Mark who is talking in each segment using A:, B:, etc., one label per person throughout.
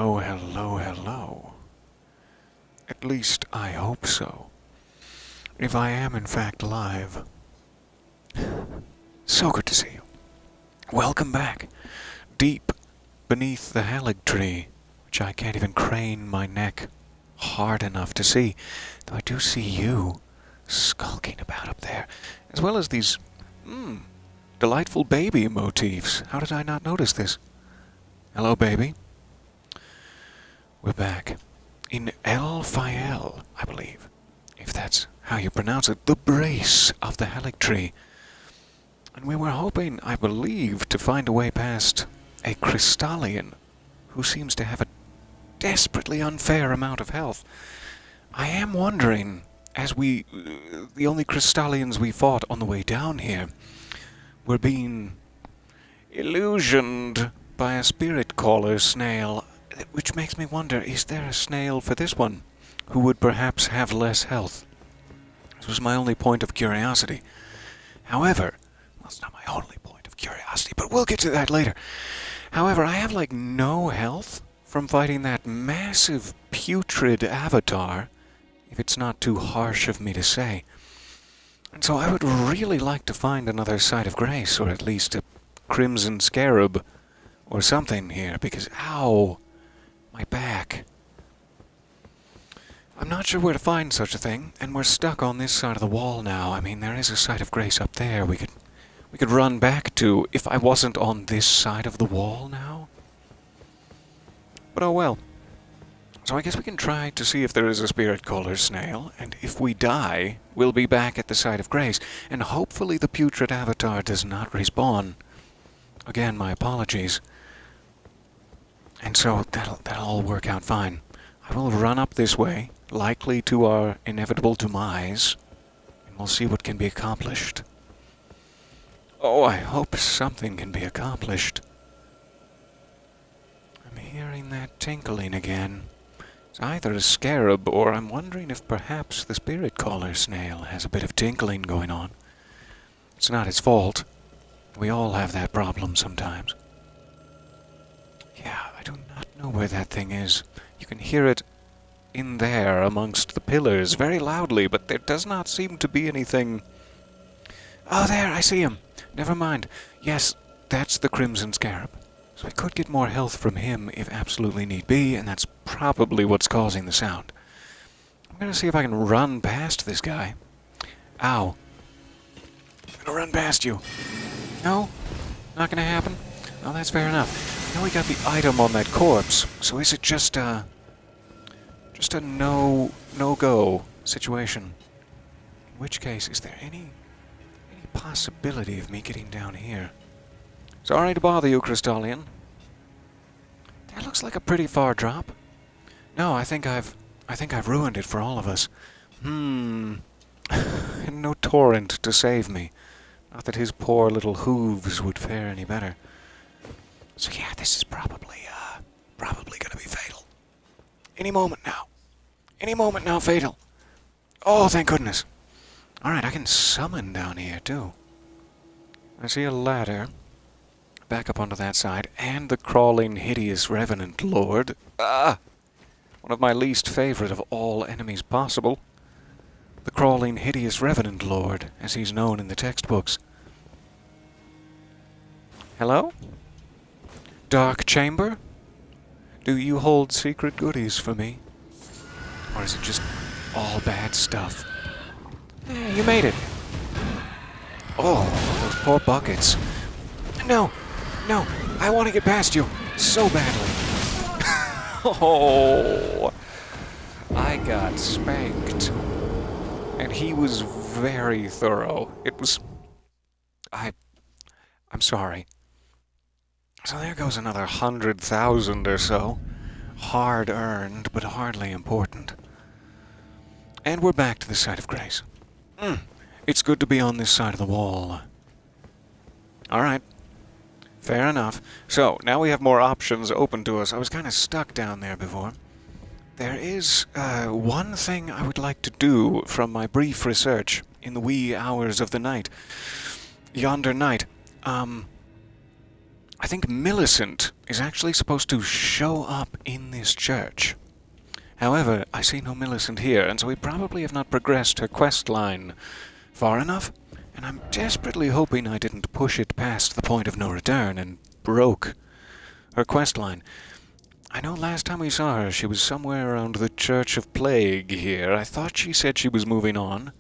A: Hello, hello, hello. At least I hope so. If I am in fact live. So good to see you. Welcome back. Deep beneath the halig tree, which I can't even crane my neck hard enough to see. Though I do see you skulking about up there, as well as these, delightful baby motifs. How did I not notice this? Hello, baby. We're back in El Fayel, I believe, if that's how you pronounce it, the brace of the halig tree. And we were hoping, I believe, to find a way past a Crystallian who seems to have a desperately unfair amount of health. I am wondering, as the only Crystallians we fought on the way down here were being illusioned by a spirit caller snail, which makes me wonder, is there a snail for this one who would perhaps have less health? This was my only point of curiosity. However, well, it's not my only point of curiosity, but we'll get to that later. However, I have like no health from fighting that massive putrid avatar, if it's not too harsh of me to say. And so I would really like to find another Site of Grace, or at least a Crimson Scarab, or something here, because, ow, my back. I'm not sure where to find such a thing, and we're stuck on this side of the wall now. I mean, there is a Site of Grace up there we could run back to if I wasn't on this side of the wall now. But oh well. So I guess we can try to see if there is a spirit caller snail, and if we die, we'll be back at the Site of Grace, and hopefully the putrid avatar does not respawn. Again, my apologies. And so that'll all work out fine. I will run up this way, likely to our inevitable demise, and we'll see what can be accomplished. Oh, I hope something can be accomplished. I'm hearing that tinkling again. It's either a scarab, or I'm wondering if perhaps the spirit caller snail has a bit of tinkling going on. It's not his fault. We all have that problem sometimes. Yeah, I do not know where that thing is. You can hear it in there amongst the pillars very loudly, but there does not seem to be anything. Oh, there, I see him. Never mind. Yes, that's the Crimson Scarab. So we could get more health from him if absolutely need be, and that's probably what's causing the sound. I'm gonna see if I can run past this guy. Ow. I'm gonna run past you. No? Not gonna happen? Oh, that's fair enough. Now we got the item on that corpse, so is it just a no-go situation? In which case, is there any possibility of me getting down here? Sorry to bother you, Crystallian. That looks like a pretty far drop. No, I think I've ruined it for all of us. And no torrent to save me. Not that his poor little hooves would fare any better. So yeah, this is probably gonna be fatal. Any moment now. Any moment now, fatal. Oh, thank goodness. Alright, I can summon down here, too. I see a ladder. Back up onto that side, and the crawling, hideous Revenant Lord. One of my least favorite of all enemies possible. The crawling, hideous Revenant Lord, as he's known in the textbooks. Hello? Dark Chamber? Do you hold secret goodies for me? Or is it just all bad stuff? You made it. Oh, those poor buckets. No! No! I want to get past you! So badly! Oh! I got spanked. And he was very thorough. It was... I'm sorry. So there goes another 100,000 or so. Hard earned, but hardly important. And we're back to the Site of Grace. It's good to be on this side of the wall. Alright. Fair enough. So, now we have more options open to us. I was kind of stuck down there before. There is one thing I would like to do from my brief research in the wee hours of the night. Yonder night. I think Millicent is actually supposed to show up in this church. However, I see no Millicent here, and so we probably have not progressed her quest line far enough, and I'm desperately hoping I didn't push it past the point of no return and broke her quest line. I know last time we saw her, she was somewhere around the Church of Plague here. I thought she said she was moving on.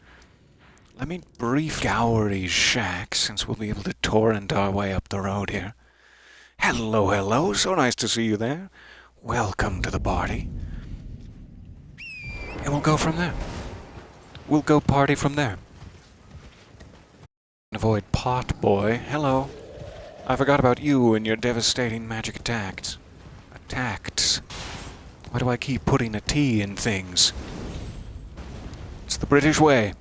A: Let me brief Gowry's shack, since we'll be able to torrent our way up the road here. Hello, hello, so nice to see you there. Welcome to the party. And we'll go from there. We'll go party from there. Avoid Pot Boy. Hello. I forgot about you and your devastating magic attacks. Attacks. Why do I keep putting a T in things? It's the British way.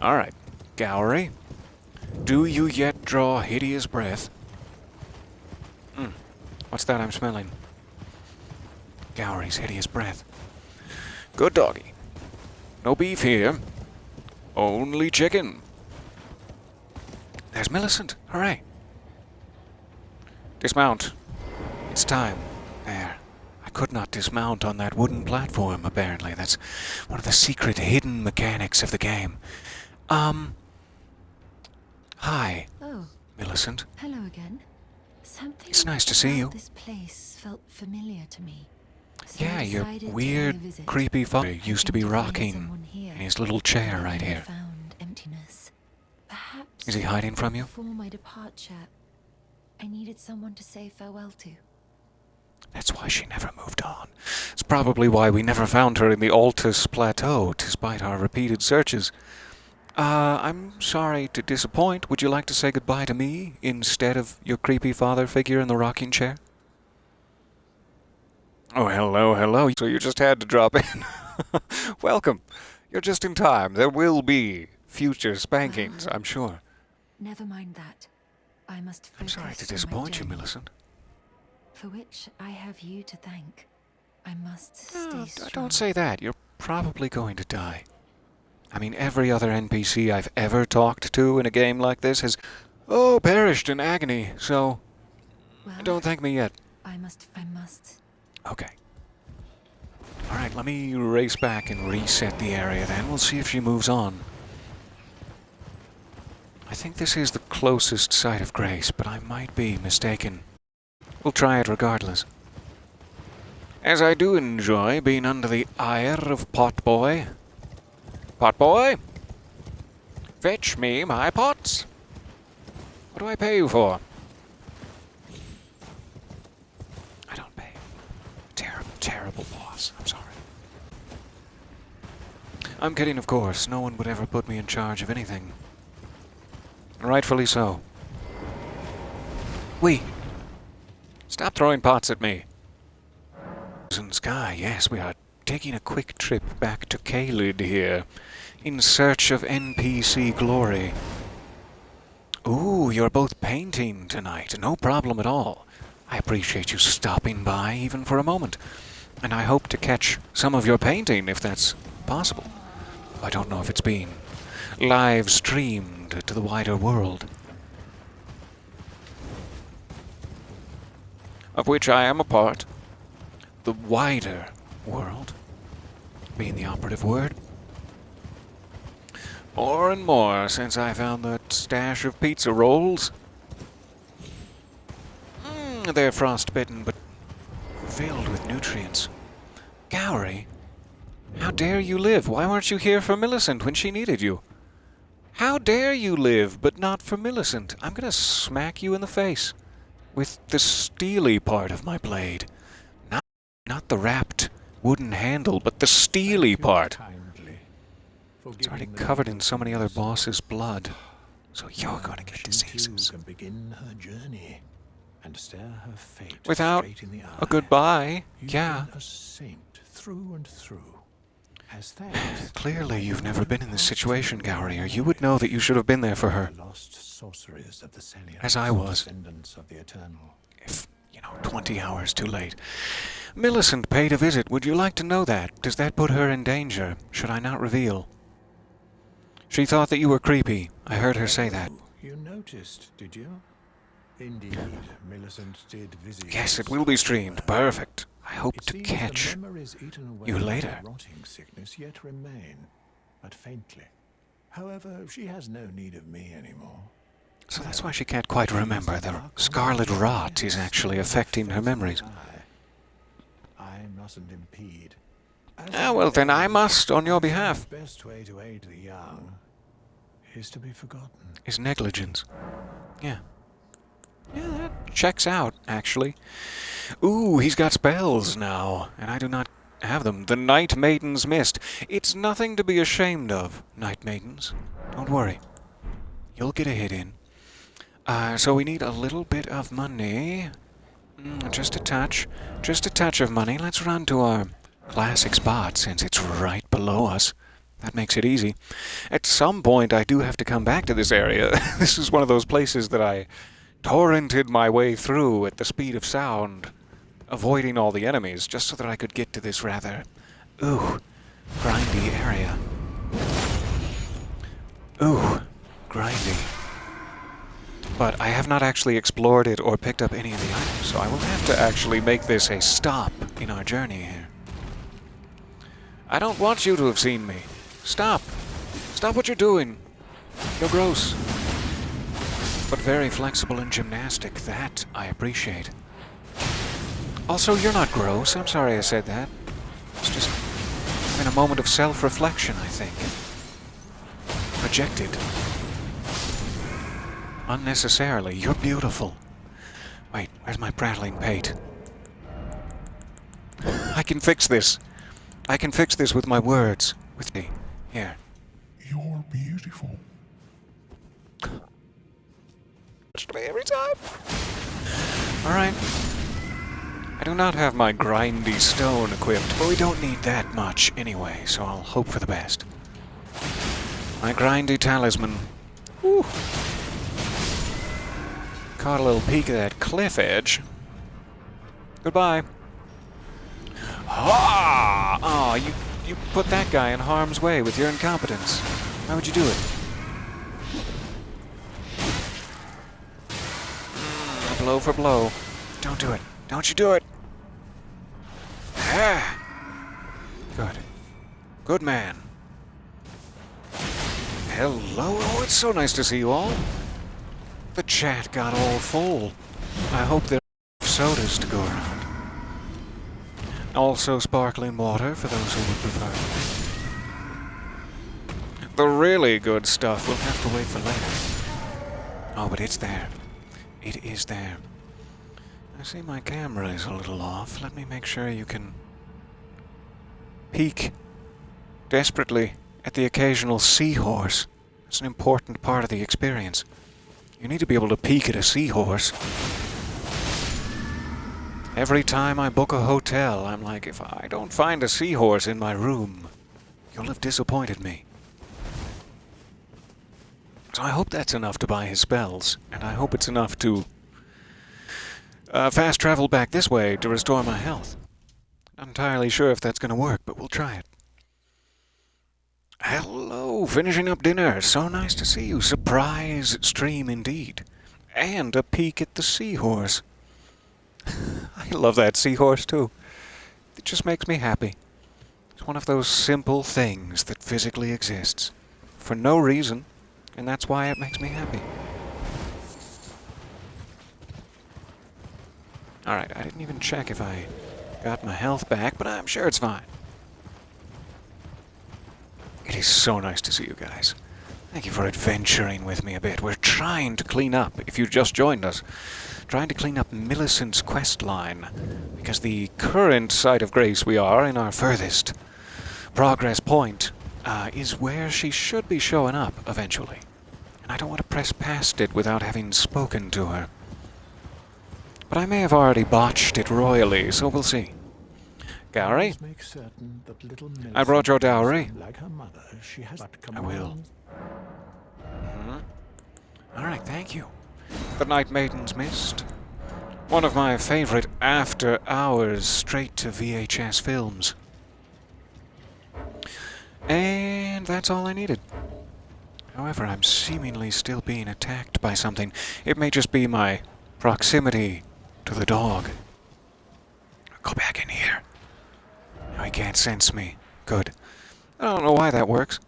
A: Alright, Gowry. Do you yet draw hideous breath? What's that I'm smelling? Gowry's hideous breath. Good doggy. No beef here. Only chicken. There's Millicent. Hooray. Dismount. It's time. There. I could not dismount on that wooden platform, apparently. That's one of the secret hidden mechanics of the game. Hi.
B: Oh.
A: Millicent.
B: Hello again. Something
A: It's nice to see you.
B: This place felt familiar to me. So
A: Yeah,
B: I
A: your
B: decided to
A: weird,
B: pay a visit,
A: creepy father used to be
B: hoping find
A: rocking
B: someone here,
A: in his little chair
B: but I
A: right
B: only
A: here.
B: found emptiness. Perhaps
A: Is he hiding from you?
B: before my departure, I needed someone to say farewell to.
A: That's why she never moved on. It's probably why we never found her in the Altus Plateau, despite our repeated searches. I'm sorry to disappoint. Would you like to say goodbye to me instead of your creepy father figure in the rocking chair? Oh, hello, hello. So you just had to drop in. Welcome. You're just in time. There will be future spankings, I'm sure.
B: Never mind that. I must focus
A: I'm sorry to
B: on my
A: disappoint you,
B: journey,
A: Millicent.
B: for which I have you to thank. I must
A: No,
B: stay strong.
A: don't say that. You're probably going to die. I mean, every other NPC I've ever talked to in a game like this has, perished in agony, so
B: Well,
A: don't thank me yet.
B: I must.
A: Okay. Alright, let me race back and reset the area then. We'll see if she moves on. I think this is the closest site of Grace, but I might be mistaken. We'll try it regardless. As I do enjoy being under the ire of Potboy. Potboy? Fetch me my pots. What do I pay you for? I don't pay. Terrible, terrible boss. I'm sorry. I'm kidding, of course. No one would ever put me in charge of anything. Rightfully so. Stop throwing pots at me. Sky, yes, we are taking a quick trip back to Caelid here, in search of NPC glory. Ooh, you're both painting tonight. No problem at all. I appreciate you stopping by even for a moment. And I hope to catch some of your painting if that's possible. I don't know if it's being live streamed to the wider world. Of which I am a part. The wider world being the operative word. More and more since I found that stash of pizza rolls. They're frostbitten, but filled with nutrients. Gowry, how dare you live? Why weren't you here for Millicent when she needed you? How dare you live, but not for Millicent? I'm gonna smack you in the face with the steely part of my blade. Not the wrapped wooden handle, but the steely part. It's already covered in so many other bosses' blood. So you're going to get diseases.
C: Can begin her journey and stare her fate
A: Without
C: straight in the eye.
A: a goodbye,
C: You've
A: yeah.
C: been a saint through and through. As thanks,
A: Clearly you've never been in this situation, Gowry, or you would know that you should have been there for her.
C: Lost sorceries of the Celians,
A: As I was.
C: descendants of the Eternal.
A: If, 20 hours too late. Millicent paid a visit. Would you like to know that? Does that put her in danger? Should I not reveal? She thought that you were creepy. I heard her say that.
C: Oh, you noticed, did you? Indeed, Millicent did visit.
A: Yes, it will be streamed. Perfect. I hope
C: It
A: to
C: seems
A: catch
C: the memories eaten away
A: you
C: by
A: later.
C: rotting sickness yet remain, but faintly. However, she has no need of me anymore.
A: So that's why she can't quite remember. The scarlet rot is actually affecting her memories.
C: I mustn't impede.
A: Ah, well then I must on your behalf.
C: The best way to aid the young is to be forgotten.
A: Is negligence. Yeah. Yeah, that checks out, actually. Ooh, he's got spells now, and I do not have them. The Night Maiden's Mist. It's nothing to be ashamed of, Night Maidens. Don't worry. You'll get a hit in. So we need a little bit of money. Just a touch. Just a touch of money. Let's run to our classic spot, since it's right below us. That makes it easy. At some point, I do have to come back to this area. This is one of those places that I torrented my way through at the speed of sound, avoiding all the enemies, just so that I could get to this rather, grindy area. Grindy. But I have not actually explored it or picked up any of the items, so I will have to actually make this a stop in our journey here. I don't want you to have seen me. Stop. Stop what you're doing. You're gross. But very flexible and gymnastic. That I appreciate. Also, you're not gross. I'm sorry I said that. It's just in a moment of self-reflection, I think. Projected. Unnecessarily. You're beautiful. Wait, where's my prattling pate? I can fix this. I can fix this with my words. With me. Here.
D: You're beautiful.
A: Every time. Alright. I do not have my grindy stone equipped, but we don't need that much anyway, so I'll hope for the best. My grindy talisman. Whew. Caught a little peek of that cliff edge. Goodbye. Ah! Oh, you put that guy in harm's way with your incompetence. Why would you do it? Blow for blow. Don't do it. Don't you do it. Ah! Good. Good man. Hello. Oh, it's so nice to see you all. The chat got all full. I hope there are sodas to go around. Also sparkling water for those who would prefer. The really good stuff will have to wait for later. Oh, but it's there. It is there. I see my camera is a little off. Let me make sure you can peek desperately at the occasional seahorse. It's an important part of the experience. You need to be able to peek at a seahorse. Every time I book a hotel, I'm like, if I don't find a seahorse in my room, you'll have disappointed me. So I hope that's enough to buy his spells, and I hope it's enough to fast travel back this way to restore my health. Not entirely sure if that's going to work, but we'll try it. Hello, finishing up dinner. So nice to see you. Surprise stream indeed. And a peek at the seahorse. I love that seahorse too. It just makes me happy. It's one of those simple things that physically exists. For no reason, and that's why it makes me happy. Alright, I didn't even check if I got my health back, but I'm sure it's fine. It is so nice to see you guys. Thank you for adventuring with me a bit. We're trying to clean up, if you just joined us, trying to clean up Millicent's quest line, because the current site of grace we are, in our furthest progress point, is where she should be showing up eventually. And I don't want to press past it without having spoken to her. But I may have already botched it royally, so we'll see. Gary, I brought your dowry.
C: Like her mother, she has but come
A: I will.
C: on.
A: Alright, thank you. The Night Maiden's Mist. One of my favorite after-hours straight-to-VHS films. And that's all I needed. However, I'm seemingly still being attacked by something. It may just be my proximity to the dog. Go back in here. Now he can't sense me. Good. I don't know why that works.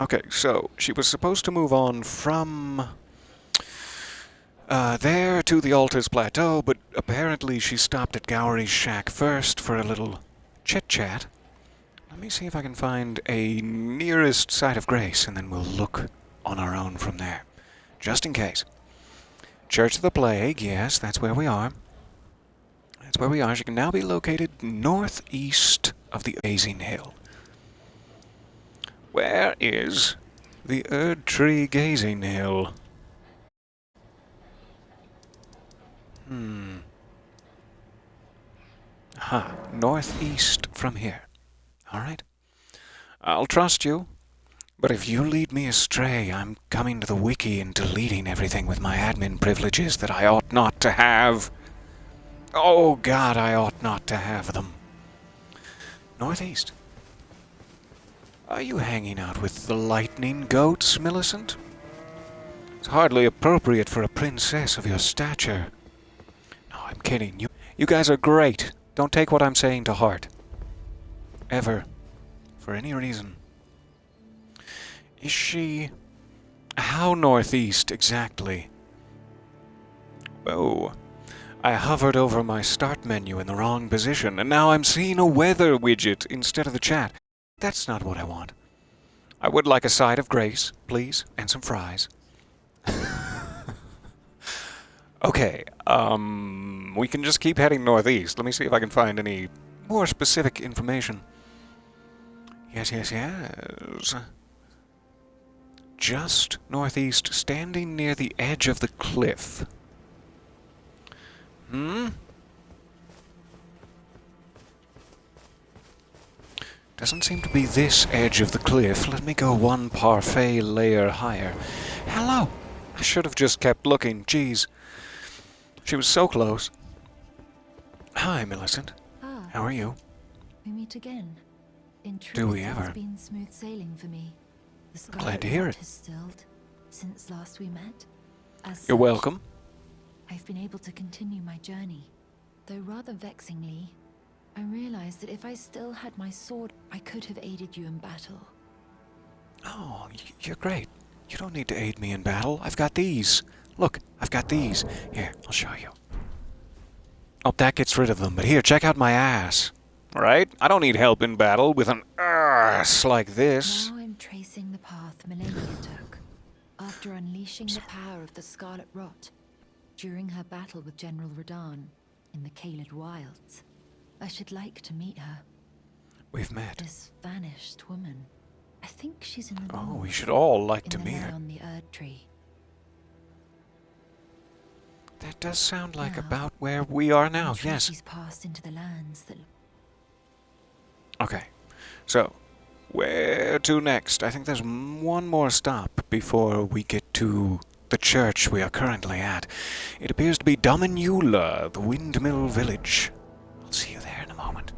A: Okay, so she was supposed to move on from there to the Altar's Plateau, but apparently she stopped at Gowry's shack first for a little chit-chat. Let me see if I can find a nearest site of grace, and then we'll look on our own from there. Just in case. Church of the Plague, yes, that's where we are. That's where we are. She can now be located northeast of the Gazing Hill. Where is the Erd Tree Gazing Hill? Aha, northeast from here. Alright. I'll trust you, but if you lead me astray, I'm coming to the wiki and deleting everything with my admin privileges that I ought not to have. Oh God, I ought not to have them. Northeast. Are you hanging out with the lightning goats, Millicent? It's hardly appropriate for a princess of your stature. No, I'm kidding. You guys are great. Don't take what I'm saying to heart. Ever. For any reason. Is she... How northeast, exactly? Oh, I hovered over my start menu in the wrong position, and now I'm seeing a weather widget instead of the chat. That's not what I want. I would like a side of grace, please, and some fries. Okay, we can just keep heading northeast. Let me see if I can find any more specific information. Yes. Just northeast, standing near the edge of the cliff. Doesn't seem to be this edge of the cliff. Let me go one parfait layer higher. Hello! I should have just kept looking. Jeez. She was so close. Hi, Millicent.
B: Ah,
A: How are you?
B: we meet again. In truth,
A: Do we ever?
B: it's been smooth sailing for me. The
A: Glad
B: scarlet
A: to hear
B: rot
A: it.
B: has stilled since last we met. As
A: You're
B: such,
A: welcome.
B: I've been able to continue my journey. Though rather vexingly, I realized that if I still had my sword, I could have aided you in battle.
A: Oh, you're great. You don't need to aid me in battle. I've got these. Look, I've got these. Here, I'll show you. Oh, that gets rid of them. But here, check out my ass. Right? I don't need help in battle with an ass like this.
B: Now I'm tracing the path Millennia took. After unleashing the power of the Scarlet Rot, during her battle with General Radahn in the Caelid Wilds. I should like to meet her.
A: We've met.
B: This vanished woman. I think she's in the
A: Oh, we
B: north,
A: should all like
B: in
A: to
B: the
A: meet
B: lair
A: her.
B: on the Erd Tree.
A: That does sound like
B: Now,
A: about where we are now,
B: I'm sure
A: yes.
B: she's passed into the lands that...
A: Okay, so, where to next? I think there's one more stop before we get to the church we are currently at. It appears to be Dominula, the Windmill Village. I'll see you there in a moment.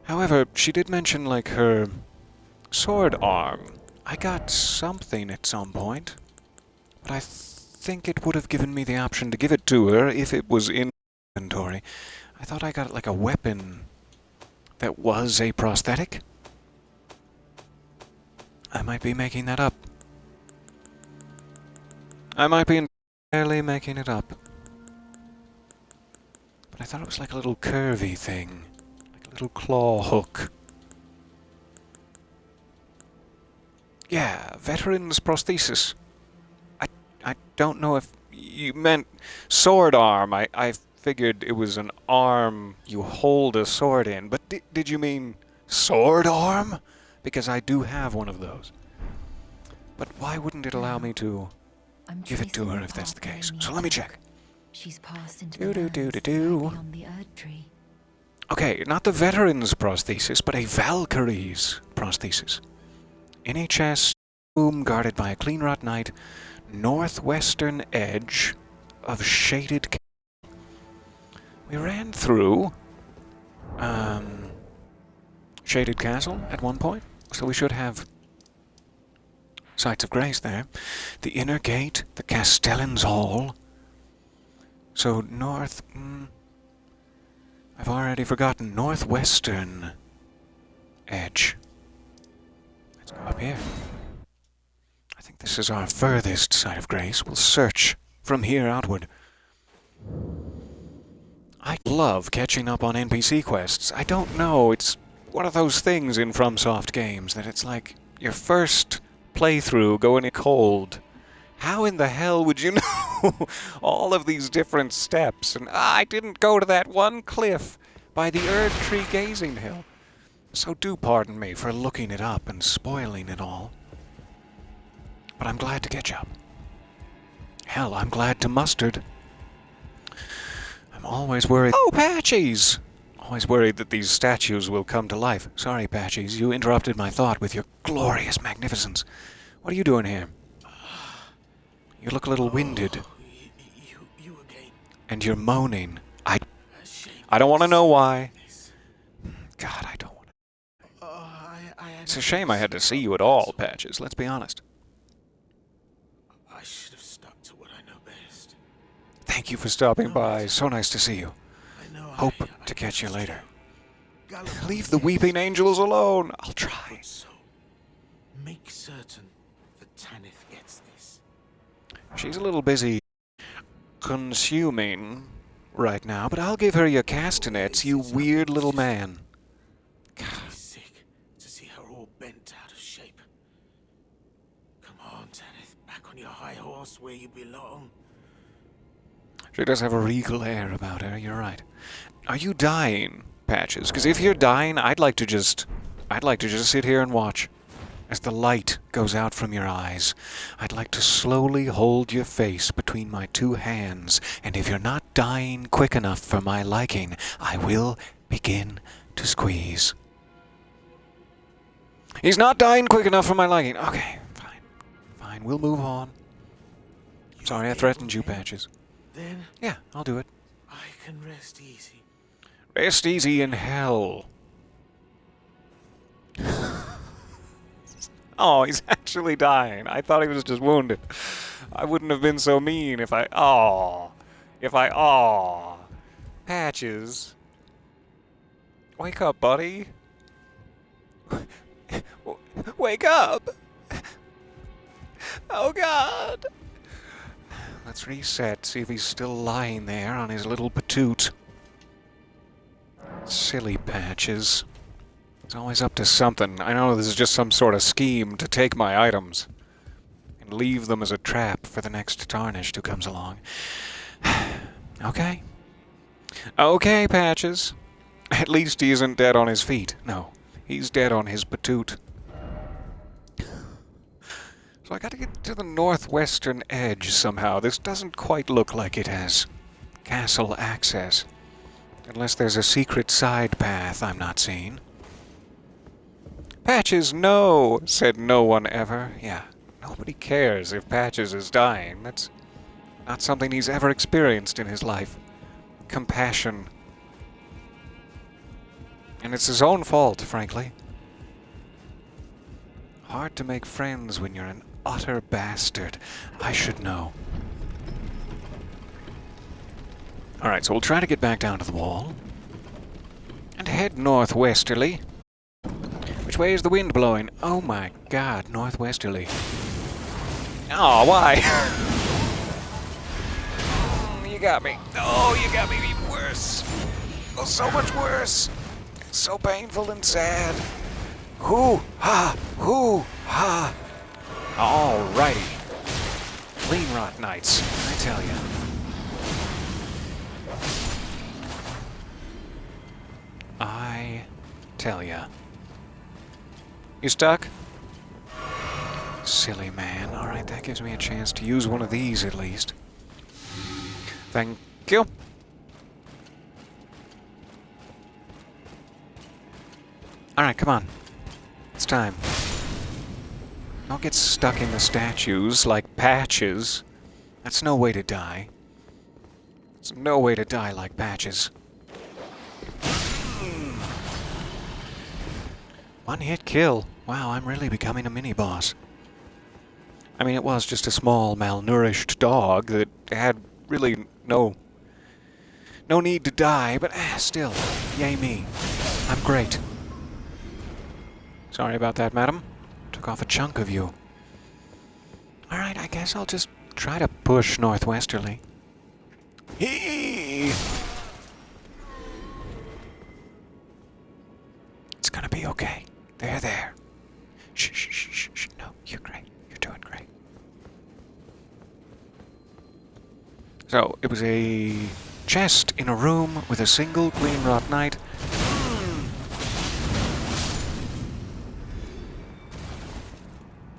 A: However, she did mention, like, her sword arm. I got something at some point, but I think it would have given me the option to give it to her if it was in inventory. I thought I got, like, a weapon that was a prosthetic. I might be making that up. I might be entirely making it up. But I thought it was like a little curvy thing. Like a little claw hook. Yeah, veteran's prosthesis. I don't know if you meant sword arm. I figured it was an arm you hold a sword in. But did you mean sword arm? Because I do have one of those. But why wouldn't it allow me to
B: I'm
A: give it to
B: tracing
A: her
B: the
A: if that's the
B: path
A: case?
B: Millennia
A: So let me
B: took.
A: check.
B: She's passed into
A: Do,
B: the
A: do,
B: lands
A: do, do, do.
B: beyond the Erd Tree.
A: Okay, not the veteran's prosthesis, but a Valkyrie's prosthesis. In a chest, room guarded by a clean-rot knight, northwestern edge of shaded castle. We ran through shaded castle at one point, so we should have sites of grace there. The inner gate, the Castellan's Hall. So north... I've already forgotten. Northwestern edge. Let's go up here. I think this is our furthest site of grace. We'll search from here outward. I love catching up on NPC quests. I don't know, it's one of those things in FromSoft games that it's like your first playthrough going in cold. How in the hell would you know all of these different steps? And I didn't go to that one cliff by the Erd Tree Gazing Hill. So do pardon me for looking it up and spoiling it all. But I'm glad to catch up. Hell, I'm glad to mustard. I'm always worried... Oh, Patches! Always worried that these statues will come to life. Sorry, Patches, you interrupted my thought with your glorious magnificence. What are you doing here? You look a little winded.
E: You again.
A: And you're moaning. I don't want to know why. God, I don't want to. It's a shame I had to see you at all, Patches, let's be honest.
E: I should have stuck to what I know best.
A: Thank you for stopping by. So nice to see you.
E: I know
A: Hope
E: I
A: to catch you later.
E: Gallop
A: Leave the weeping angels alone. I'll try.
E: So, make certain that Tanith gets this.
A: She's a little busy consuming right now, but I'll give her your castanets, you weird little man.
E: Makes me sick to see her all bent out of shape. Come on, Tanith, back on your high horse where you belong.
A: She does have a regal air about her, you're right. Are you dying, Patches? Because if you're dying, I'd like to just sit here and watch. As the light goes out from your eyes, I'd like to slowly hold your face between my two hands, and if you're not dying quick enough for my liking, I will begin to squeeze. He's not dying quick enough for my liking. Okay, fine. Fine, we'll move on. Sorry I threatened you, Patches.
E: Then
A: Yeah, I'll do it.
E: I can rest easy.
A: Rest easy in hell. Oh, he's actually dying. I thought he was just wounded. I wouldn't have been so mean if I... Patches. Wake up, buddy. Wake up! Oh, God! Let's reset, see if he's still lying there on his little patoot. Silly Patches. He's always up to something. I know this is just some sort of scheme to take my items and leave them as a trap for the next tarnished who comes along. Okay. Okay, Patches. At least he isn't dead on his feet. No, he's dead on his patoot. So I gotta get to the northwestern edge somehow. This doesn't quite look like it has castle access. Unless there's a secret side path I'm not seeing. Patches, no, said no one ever. Yeah, nobody cares if Patches is dying. That's not something he's ever experienced in his life. Compassion. And it's his own fault, frankly. Hard to make friends when you're an utter bastard. I should know. Alright, so we'll try to get back down to the wall. And head northwesterly. Which way is the wind blowing? Oh my God, northwesterly. Oh, why? You got me. Oh, you got me even worse. Oh, so much worse. So painful and sad. Hoo-ha! Hoo-ha! Alrighty. Clean rot nights, I tell ya. I tell ya. You stuck? Silly man. Alright, that gives me a chance to use one of these at least. Thank you. Alright, come on. It's time. Don't get stuck in the statues like Patches. That's no way to die. It's no way to die like Patches. One hit kill. Wow, I'm really becoming a mini-boss. I mean, it was just a small, malnourished dog that had really no need to die, but still, yay me. I'm great. Sorry about that, madam. Took off a chunk of you. Alright, I guess I'll just try to push northwesterly. Hee! It's gonna be okay. There. Shh. No, you're great. You're doing great. So, it was a chest in a room with a single clean rot knight.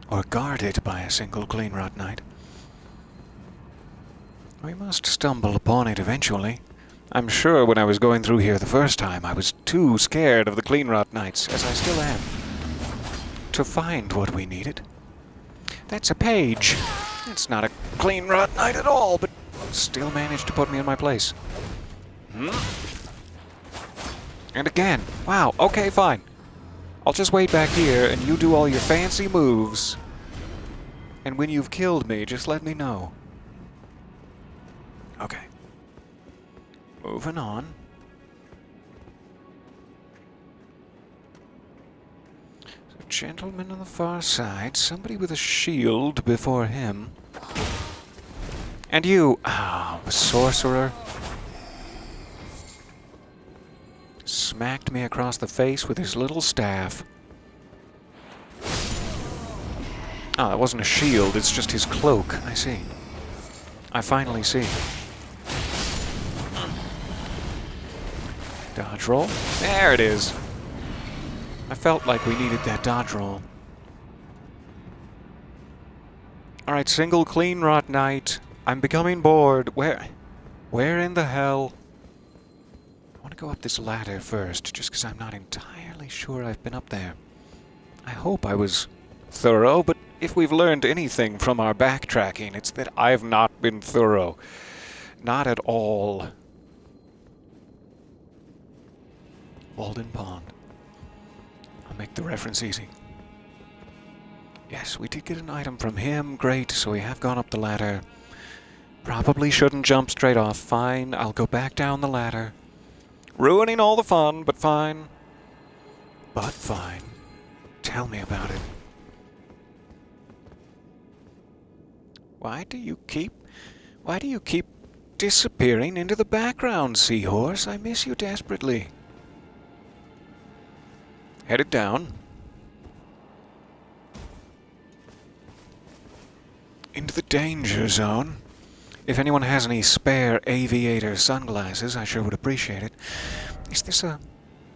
A: Or guarded by a single clean rot knight. We must stumble upon it eventually. I'm sure when I was going through here the first time, I was too scared of the clean rot knights, as I still am, to find what we needed. That's a page. It's not a clean rot knight at all, but still managed to put me in my place. And again. Wow, okay, fine. I'll just wait back here and you do all your fancy moves. And when you've killed me, just let me know. Okay. Moving on. So, gentleman on the far side, somebody with a shield before him. And you, a sorcerer. Smacked me across the face with his little staff. Oh, that wasn't a shield, it's just his cloak. I see. I finally see. Dodge roll. There it is. I felt like we needed that dodge roll. Alright, single clean rot knight. I'm becoming bored. Where in the hell? I want to go up this ladder first, just because I'm not entirely sure I've been up there. I hope I was thorough, but if we've learned anything from our backtracking, it's that I've not been thorough. Not at all. Walden Pond. I'll make the reference easy. Yes, we did get an item from him. Great, so we have gone up the ladder. Probably shouldn't jump straight off. Fine, I'll go back down the ladder. Ruining all the fun, but fine. But fine. Tell me about it. Why do you keep disappearing into the background, seahorse? I miss you desperately. Headed down. Into the danger zone. If anyone has any spare aviator sunglasses, I sure would appreciate it. Is this a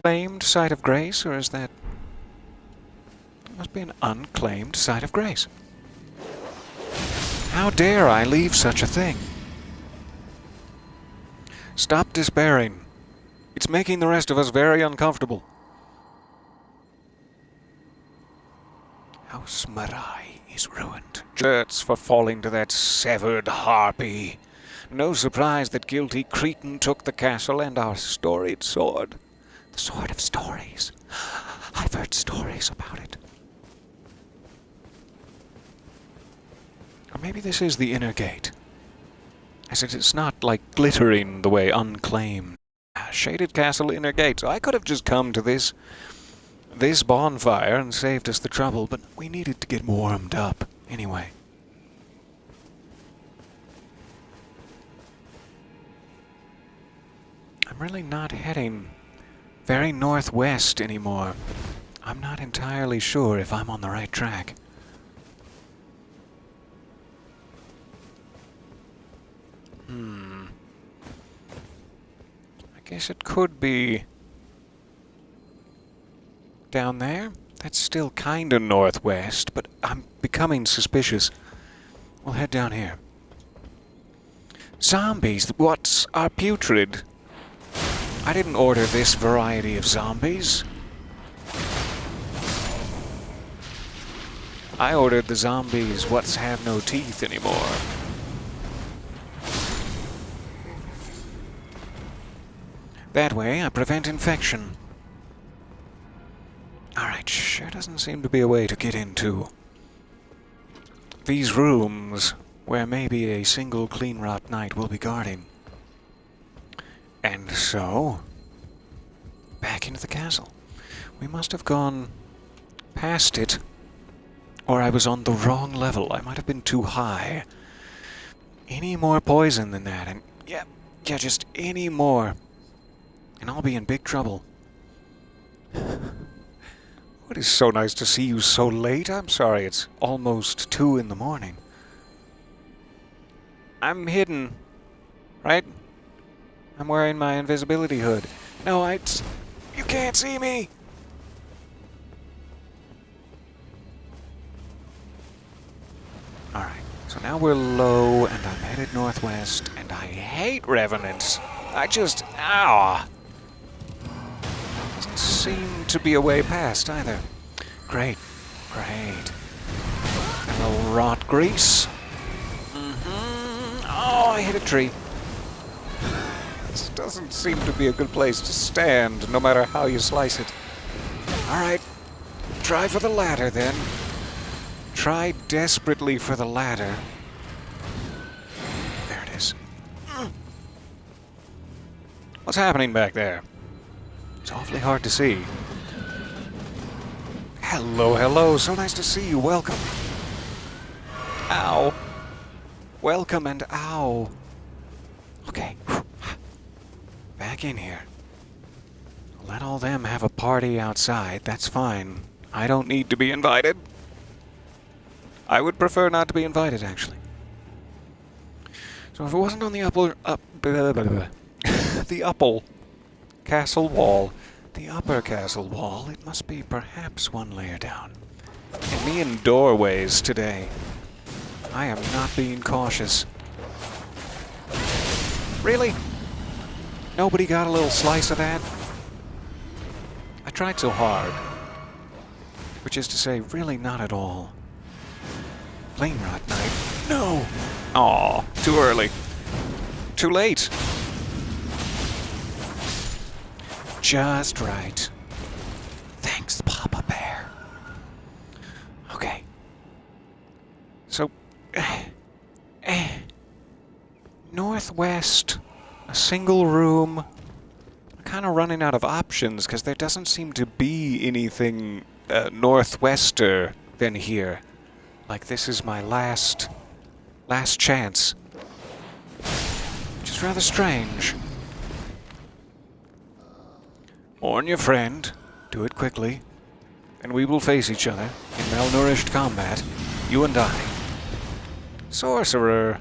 A: claimed site of grace, or is that... It must be an unclaimed site of grace. How dare I leave such a thing? Stop despairing. It's making the rest of us very uncomfortable. House Marai is ruined. Jerks for falling to that severed harpy. No surprise that guilty Cretan took the castle and our storied sword. The sword of stories. I've heard stories about it. Or maybe this is the inner gate. As it's not like glittering the way unclaimed. Shaded castle inner gate. So I could have just come to this bonfire and saved us the trouble, but we needed to get warmed up anyway. I'm really not heading very northwest anymore. I'm not entirely sure if I'm on the right track. I guess it could be down there. That's still kinda northwest, but I'm becoming suspicious. We'll head down here. Zombies, what are putrid? I didn't order this variety of zombies. I ordered the zombies what's have no teeth anymore. That way I prevent infection. Alright, sure doesn't seem to be a way to get into these rooms where maybe a single clean rot knight will be guarding. And so, back into the castle. We must have gone past it, or I was on the wrong level. I might have been too high. Any more poison than that, and yeah, just any more, and I'll be in big trouble. It is so nice to see you so late. I'm sorry, it's almost 2 in the morning. I'm hidden, right? I'm wearing my invisibility hood. No, you can't see me! Alright, so now we're low, and I'm headed northwest, and I hate revenants. Ow! Doesn't seem to be a way past, either. Great. A little rot grease. Oh, I hit a tree. This doesn't seem to be a good place to stand, no matter how you slice it. Alright, try for the ladder, then. Try desperately for the ladder. There it is. What's happening back there? It's awfully hard to see. Hello. So nice to see you. Welcome. Ow. Welcome and ow. Okay. Back in here. Let all them have a party outside. That's fine. I don't need to be invited. I would prefer not to be invited, actually. So if it wasn't on the upper castle wall, it must be perhaps one layer down. And me in doorways today. I am not being cautious. Really? Nobody got a little slice of that? I tried so hard. Which is to say, really not at all. Flame Rot Knight. No! Aw, too early. Too late. Just right. Thanks, Papa Bear. Okay. So, northwest, a single room. I'm kind of running out of options because there doesn't seem to be anything northwester than here. Like this is my last chance. Which is rather strange. Warn your friend. Do it quickly. And we will face each other in malnourished combat. You and I. Sorcerer.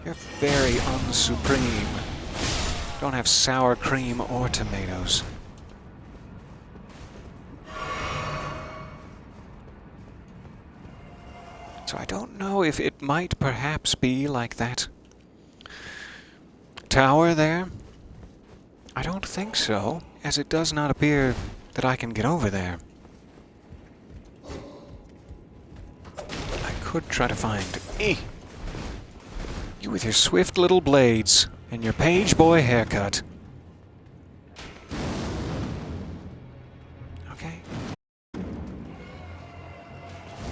A: You're very unsupreme. Don't have sour cream or tomatoes. So I don't know if it might perhaps be like that tower there. I don't think so, as it does not appear that I can get over there. I could try to find... You with your swift little blades and your page boy haircut. Okay.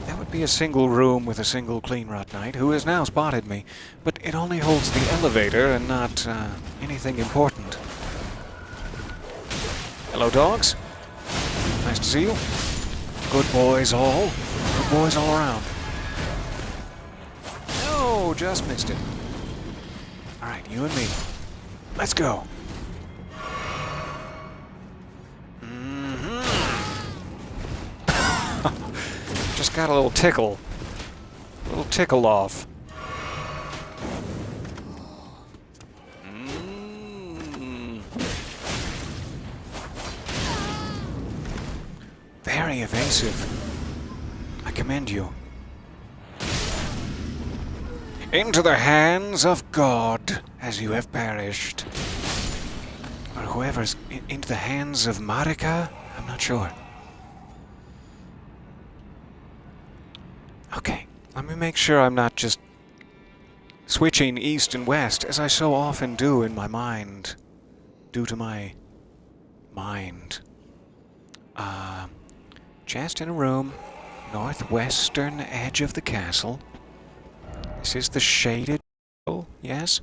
A: That would be a single room with a single clean rot knight, who has now spotted me, but it only holds the elevator and not anything important. Hello, dogs. Nice to see you. Good boys all. Good boys all around. No, just missed it. Alright, you and me. Let's go. Just got a little tickle. A little tickle off. Very evasive. I commend you. Into the hands of God, as you have perished. Or whoever's into the hands of Marika? I'm not sure. Okay, let me make sure I'm not just switching east and west, as I so often do in my mind, due to my mind. Chest in a room, northwestern edge of the castle. This is the shaded... Oh, yes?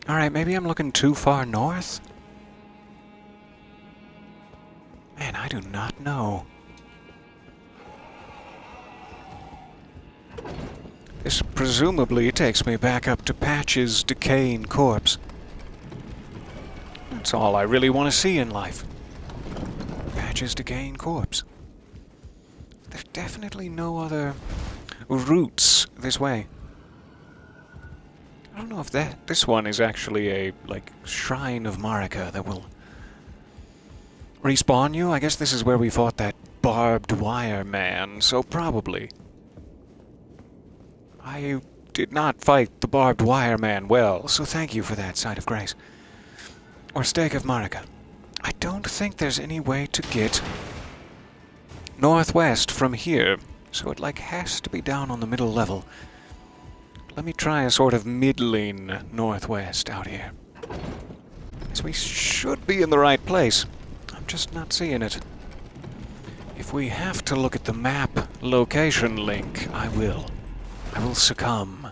A: Alright, maybe I'm looking too far north? Man, I do not know. This presumably takes me back up to Patch's decaying corpse. That's all I really want to see in life. Patch's decaying corpse. There's definitely no other routes this way. I don't know if this one is actually a, like, shrine of Marika that will respawn you. I guess this is where we fought that barbed wire man, so probably. I did not fight the barbed wire man well, so thank you for that, Side of Grace. Or Stake of Marika. I don't think there's any way to get northwest from here, so it like has to be down on the middle level. Let me try a sort of middling northwest out here. So we should be in the right place. I'm just not seeing it. If we have to look at the map location link, I will. I will succumb,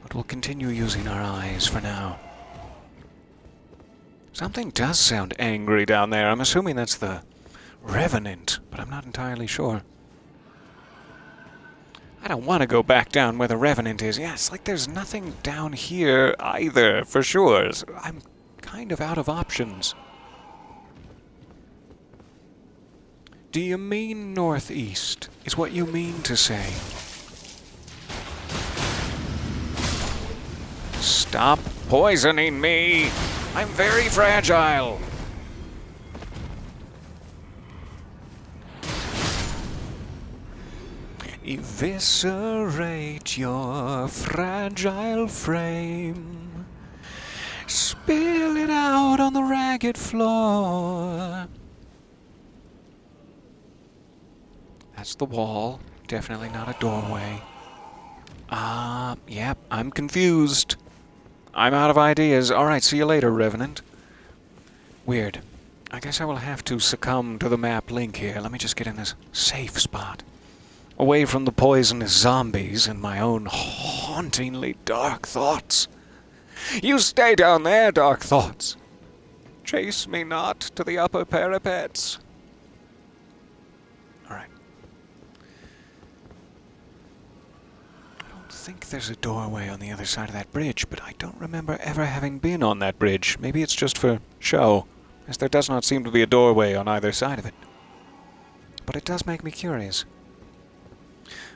A: but we'll continue using our eyes for now. Something does sound angry down there. I'm assuming that's the Revenant, but I'm not entirely sure. I don't want to go back down where the Revenant is. Yeah, it's like there's nothing down here either, for sure. So I'm kind of out of options. Do you mean northeast, is what you mean to say? Stop poisoning me! I'm very fragile! Eviscerate your fragile frame. Spill it out on the ragged floor. That's the wall. Definitely not a doorway. Yep, I'm confused. I'm out of ideas. Alright, see you later, Revenant. Weird. I guess I will have to succumb to the map link here. Let me just get in this safe spot. Away from the poisonous zombies and my own hauntingly dark thoughts. You stay down there, dark thoughts. Chase me not to the upper parapets. Alright. I don't think there's a doorway on the other side of that bridge, but I don't remember ever having been on that bridge. Maybe it's just for show, as there does not seem to be a doorway on either side of it. But it does make me curious.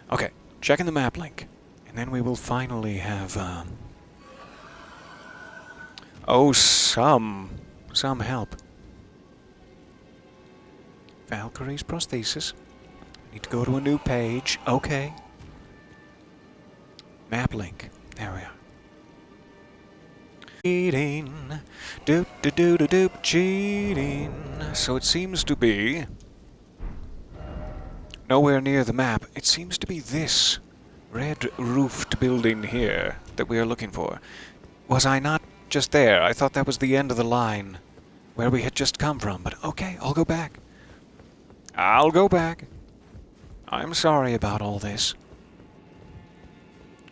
A: Okay, checking the map link, and then we will finally have, some help. Valkyrie's prosthesis. Need to go to a new page. Okay. Map link. There we are. Cheating. Doop-de-doo-de-doop. Cheating. So it seems to be nowhere near the map. It seems to be this red-roofed building here that we are looking for. Was I not just there? I thought that was the end of the line where we had just come from, but okay, I'll go back. I'll go back. I'm sorry about all this.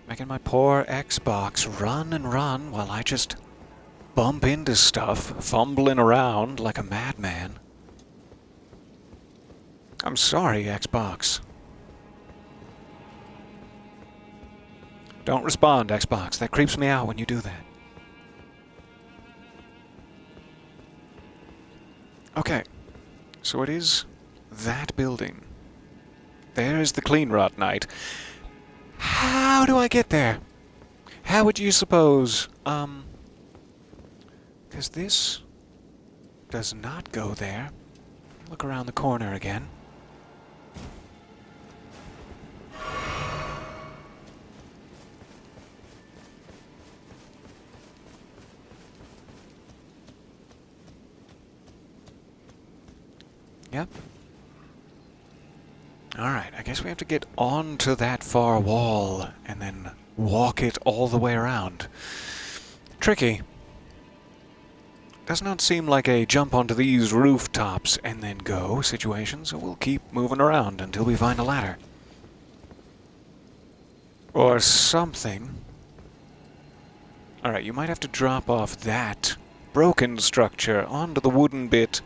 A: Making my poor Xbox run and run while I just bump into stuff, fumbling around like a madman. I'm sorry, Xbox. Don't respond, Xbox. That creeps me out when you do that. Okay, so it is that building. There's the Clean Rot Knight. How do I get there? How would you suppose? Because this does not go there. Look around the corner again. Yep. Alright, I guess we have to get onto that far wall and then walk it all the way around. Tricky. Does not seem like a jump onto these rooftops and then go situation, so we'll keep moving around until we find a ladder. Or something. Alright, you might have to drop off that broken structure onto the wooden bit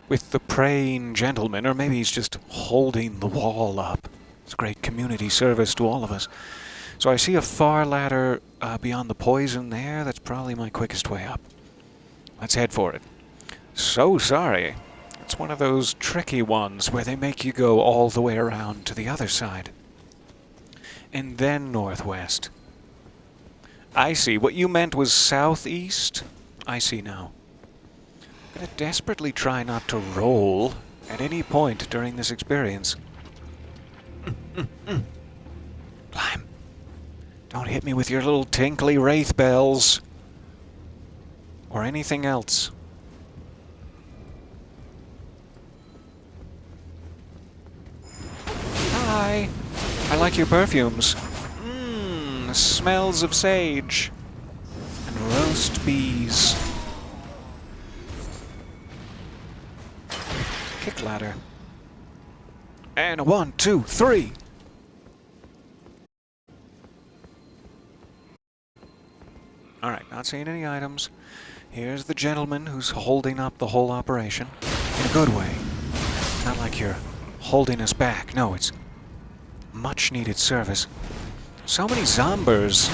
A: with the praying gentleman, or maybe he's just holding the wall up. It's a great community service to all of us. So I see a far ladder beyond the poison there. That's probably my quickest way up. Let's head for it. So sorry. It's one of those tricky ones where they make you go all the way around to the other side. And then northwest. I see. What you meant was southeast? I see now. I'm going to desperately try not to roll at any point during this experience. Climb. Don't hit me with your little tinkly wraith bells. Or anything else. Hi. I like your perfumes. Smells of sage. And roast bees. Kick ladder. And a 1, 2, 3. Alright, not seeing any items. Here's the gentleman who's holding up the whole operation. In a good way. Not like you're holding us back. No, it's much needed service. So many zombers.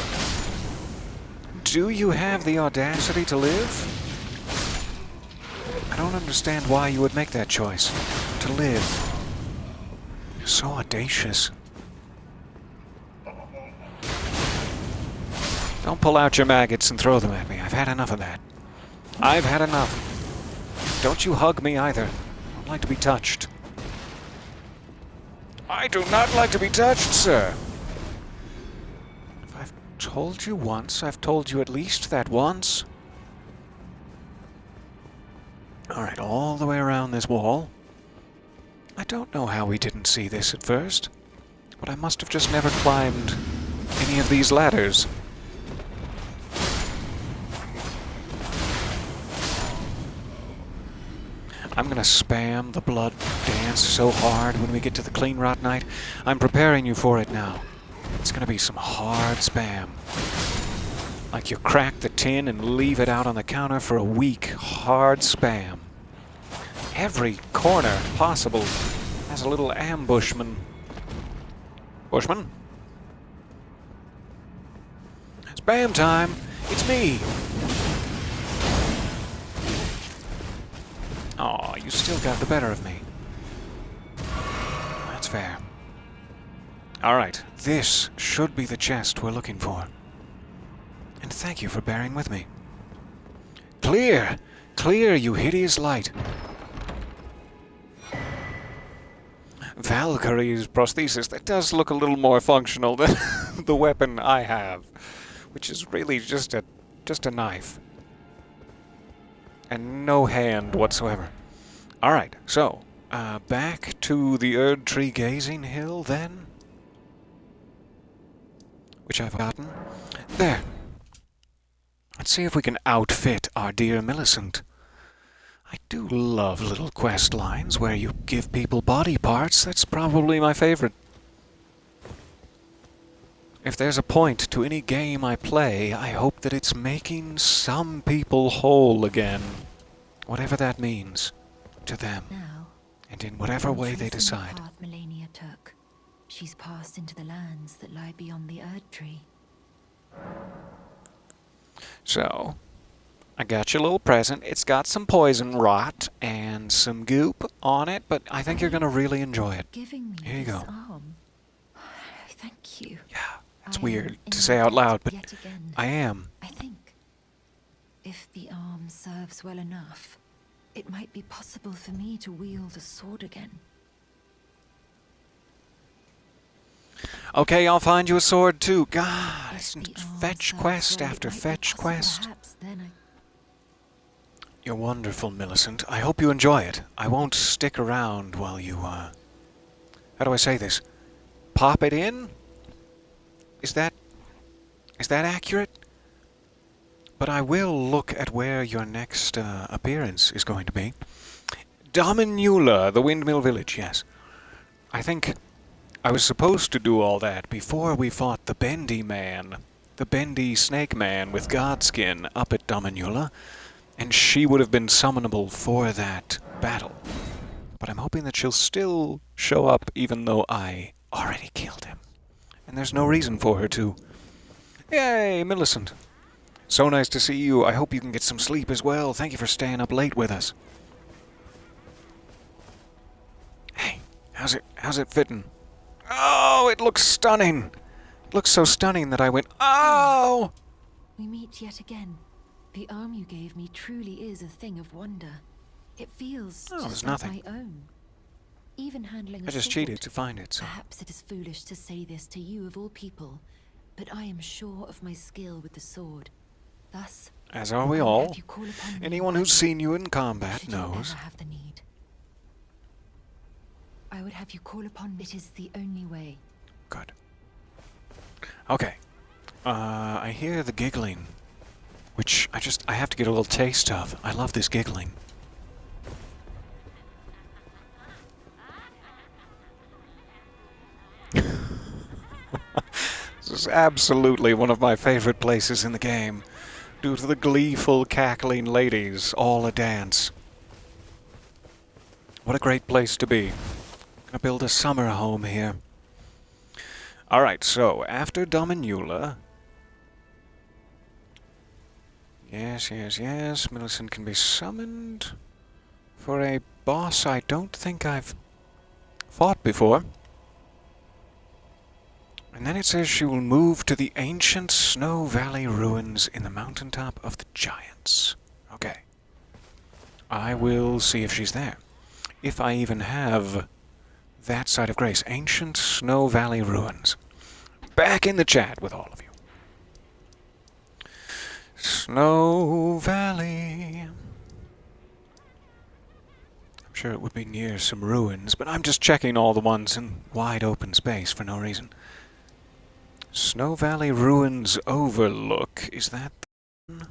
A: Do you have the audacity to live? I don't understand why you would make that choice. To live. You're so audacious. Don't pull out your maggots and throw them at me. I've had enough of that. I've had enough. Don't you hug me either. I don't like to be touched. I do not like to be touched, sir. If I've told you once, I've told you at least that once. Alright, all the way around this wall. I don't know how we didn't see this at first, but I must have just never climbed any of these ladders. I'm gonna spam the blood dance so hard when we get to the clean rot night. I'm preparing you for it now. It's gonna be some hard spam. Like you crack the tin and leave it out on the counter for a week. Hard spam. Every corner possible has a little ambushman. Bushman? Spam time! It's me! Aw, you still got the better of me. That's fair. Alright, this should be the chest we're looking for. And thank you for bearing with me. Clear! Clear, you hideous light! Valkyrie's prosthesis, that does look a little more functional than the weapon I have. Which is really just a knife. And no hand whatsoever. Alright, so, back to the Erd Tree Gazing Hill, then? Which I've gotten. There! Let's see if we can outfit our dear Millicent. I do love little quest lines where you give people body parts. That's probably my favorite. If there's a point to any game I play, I hope that it's making some people whole again. Whatever that means to them.
B: Now,
A: and in whatever way they
B: tracing the
A: decide.
B: path Melania took, she's passed into the lands that lie beyond the Erd Tree.
A: So, I got your little present. It's got some poison rot and some goop on it, but I think you're going to really enjoy it.
B: Giving me
A: Here you
B: this
A: go.
B: arm. Thank you.
A: Yeah, it's
B: I am
A: weird
B: in
A: to say out
B: debt
A: loud, but
B: yet again.
A: I am.
B: I think if the arm serves well enough, it might be possible for me to wield a sword again.
A: Okay, I'll find you a sword too. God,
B: If
A: it's
B: the arm
A: fetch
B: serves
A: quest
B: well, it
A: after
B: might be
A: fetch
B: possible
A: quest.
B: perhaps then
A: You're wonderful, Millicent. I hope you enjoy it. I won't stick around while you, how do I say this? Pop it in? Is that accurate? but I will look at where your next appearance is going to be. Dominula, the Windmill Village, yes. I think I was supposed to do all that before we fought the Bendy Man, the Bendy Snake Man with Godskin up at Dominula, and she would have been summonable for that battle. But I'm hoping that she'll still show up even though I already killed him. And there's no reason for her to. Yay, Millicent. So nice to see you. I hope you can get some sleep as well. Thank you for staying up late with us. Hey, how's it fitting? Oh, it looks stunning. It looks so stunning that I went, oh!
B: We meet yet again. The arm you gave me truly is a thing of wonder. It feels
A: Oh,
B: just
A: there's
B: like
A: nothing.
B: my own. Even handling a
A: I just
B: sword.
A: cheated to find it, so.
B: Perhaps it is foolish to say this to you of all people, but I am sure of my skill with the sword. Thus,
A: As are we
B: I would
A: all.
B: have you call upon me
A: Anyone who's
B: wisely,
A: seen you in combat
B: should you
A: knows.
B: ever have the need. I would have you call upon me. It is the only way.
A: Good. Okay. I hear the giggling, which I have to get a little taste of. I love this giggling. This is absolutely one of my favorite places in the game, due to the gleeful, cackling ladies all a dance. What a great place to be. Gonna build a summer home here. Alright, so after Dominula. Yes. Millicent can be summoned for a boss I don't think I've fought before. And then it says she will move to the ancient Snow Valley ruins in the mountaintop of the giants. Okay. I will see if she's there. If I even have that side of grace. Ancient Snow Valley ruins. Back in the chat with all of you. Snow Valley. I'm sure it would be near some ruins, but I'm just checking all the ones in wide open space for no reason. Snow Valley Ruins Overlook. Is that the one?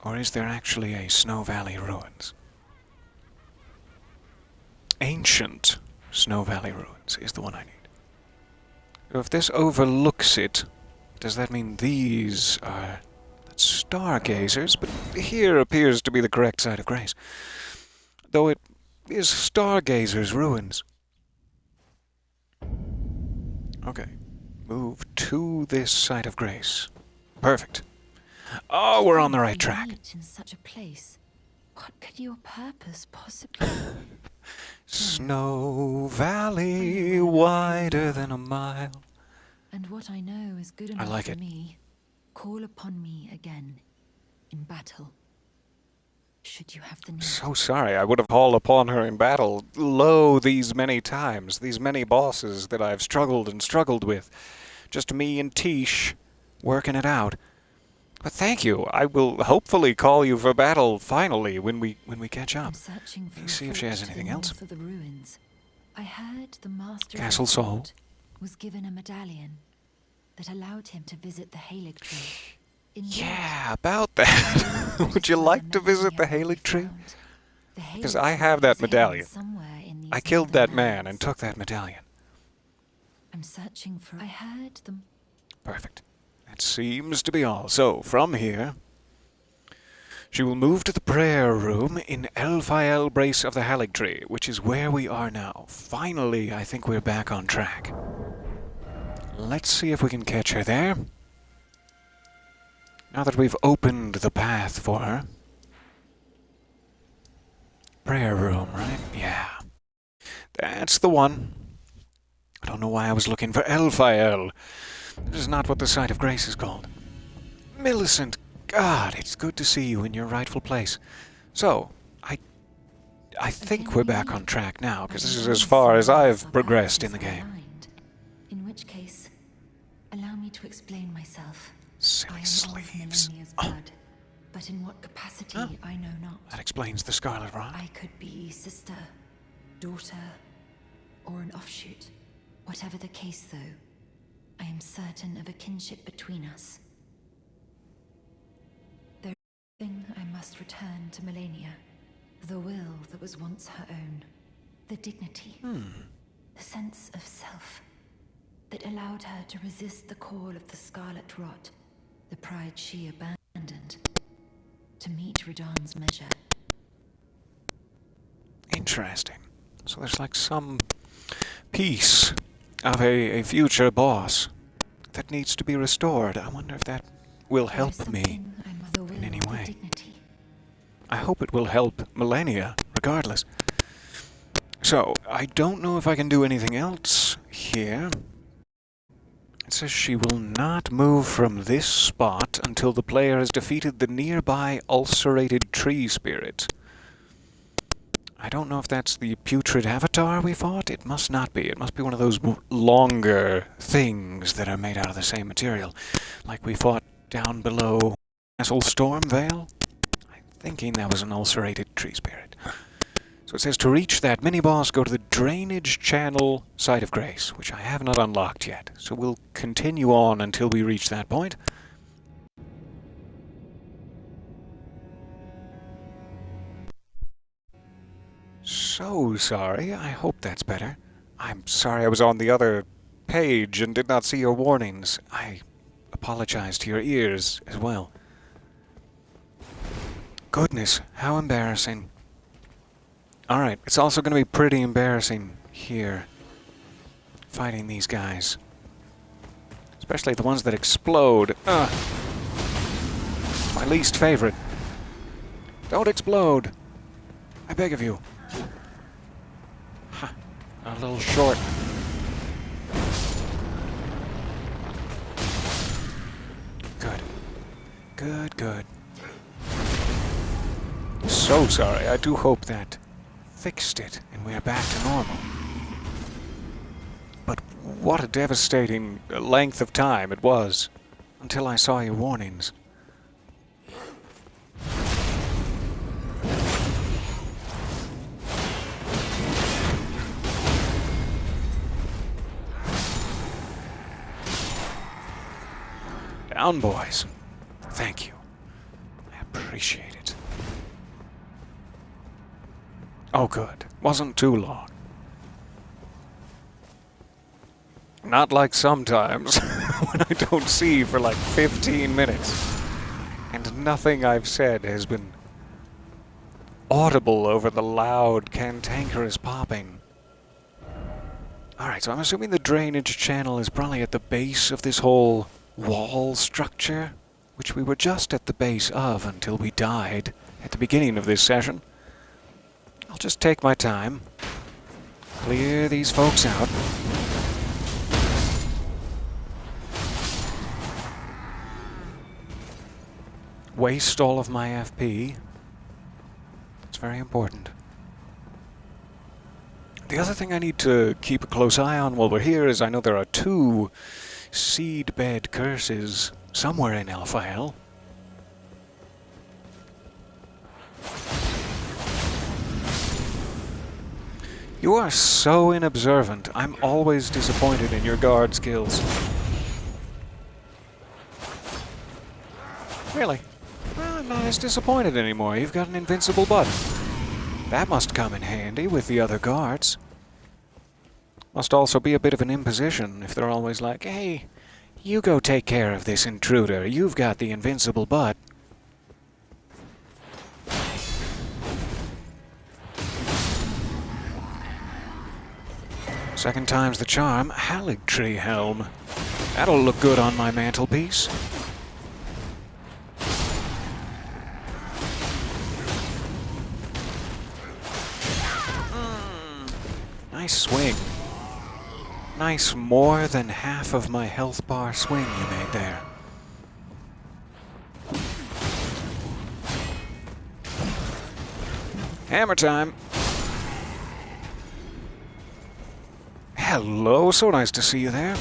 A: Or is there actually a Snow Valley Ruins? Ancient Snow Valley Ruins is the one I need. So if this overlooks it, does that mean these are stargazers? But here appears to be the correct side of grace. Though it is stargazers' ruins. Okay. Move to this side of grace. Perfect. Oh, we're on the right track.
B: In such a place, what could your purpose possibly be?
A: Snow Valley, wider than a mile.
B: And what I know is good enough
A: like
B: for
A: it.
B: me. Call upon me again in battle. Should you have the need.
A: So sorry, I would have called upon her in battle. Lo, these many times, these many bosses that I've struggled and struggled with. Just me and Tish working it out. But thank you. I will hopefully call you for battle finally when we catch up.
B: I'm searching for
A: Let me
B: a
A: see if she
B: fort
A: has
B: to the
A: anything else.
B: north of the ruins. I heard the master
A: Castle
B: of the
A: Sol.
B: fort was given a medallion that allowed him to visit the Halig tree. In
A: Yeah, about that. Would you like to visit the Halig tree? Because I have that medallion. I killed that man and took that medallion.
B: I'm searching for. I heard them.
A: Perfect. That seems to be all. So, from here, she will move to the prayer room in Elphael Brace of the Halig Tree, which is where we are now. Finally, I think we're back on track. Let's see if we can catch her there. Now that we've opened the path for her. Prayer room, right? Yeah. That's the one. I don't know why I was looking for Elphael. This is not what the site of grace is called. Millicent, God, it's good to see you in your rightful place. So, I think we're back on track now, because this is as far as I've progressed in the game.
B: In which case, allow me to explain myself.
A: Silly
B: I am
A: sleeves.
B: of Millennia's blood, but in what capacity I know not.
A: That explains the Scarlet Rot.
B: I could be sister, daughter, or an offshoot. Whatever the case, though, I am certain of a kinship between us. Thing I must return to Melania. The will that was once her own. The dignity. The sense of self. That allowed her to resist the call of the Scarlet Rot. The pride she abandoned. To meet Radan's measure.
A: Interesting. So there's like some piece of a future boss that needs to be restored. I wonder if that will help me in any way. I hope it will help Melania, regardless. So, I don't know if I can do anything else here. It says she will not move from this spot until the player has defeated the nearby ulcerated tree spirit. I don't know if that's the putrid avatar we fought. It must not be. It must be one of those longer things that are made out of the same material. Like we fought down below Castle Stormvale. I'm thinking that was an ulcerated tree spirit. So it says to reach that mini-boss, go to the Drainage Channel Site of Grace, which I have not unlocked yet. So we'll continue on until we reach that point. So sorry. I hope that's better. I'm sorry I was on the other page and did not see your warnings. I apologize to your ears as well. Goodness, how embarrassing. Alright, it's also going to be pretty embarrassing here, fighting these guys. Especially the ones that explode. My least favorite. Don't explode. I beg of you. Ha, a little short. Good. Good, good. So sorry. I do hope that fixed it and we're back to normal. But what a devastating length of time it was until I saw your warnings. Down, boys. Thank you. I appreciate it. Oh, good. Wasn't too long. Not like sometimes, when I don't see for like 15 minutes. And nothing I've said has been audible over the loud, cantankerous popping. Alright, so I'm assuming the drainage channel is probably at the base of this whole wall structure, which we were just at the base of until we died at the beginning of this session. I'll just take my time, clear these folks out. Waste all of my FP. It's very important. The other thing I need to keep a close eye on while we're here is I know there are 2 seedbed curses somewhere in Elphael. You are so inobservant. I'm always disappointed in your guard skills. Really? Well, I'm not as disappointed anymore. You've got an invincible button. That must come in handy with the other guards. Must also be a bit of an imposition if they're always like, hey, you go take care of this intruder. You've got the invincible butt. Second time's the charm. Halig tree helm. That'll look good on my mantelpiece. Nice swing. Nice more than half of my health bar swing you made there. Hammer time. Hello, so nice to see you there.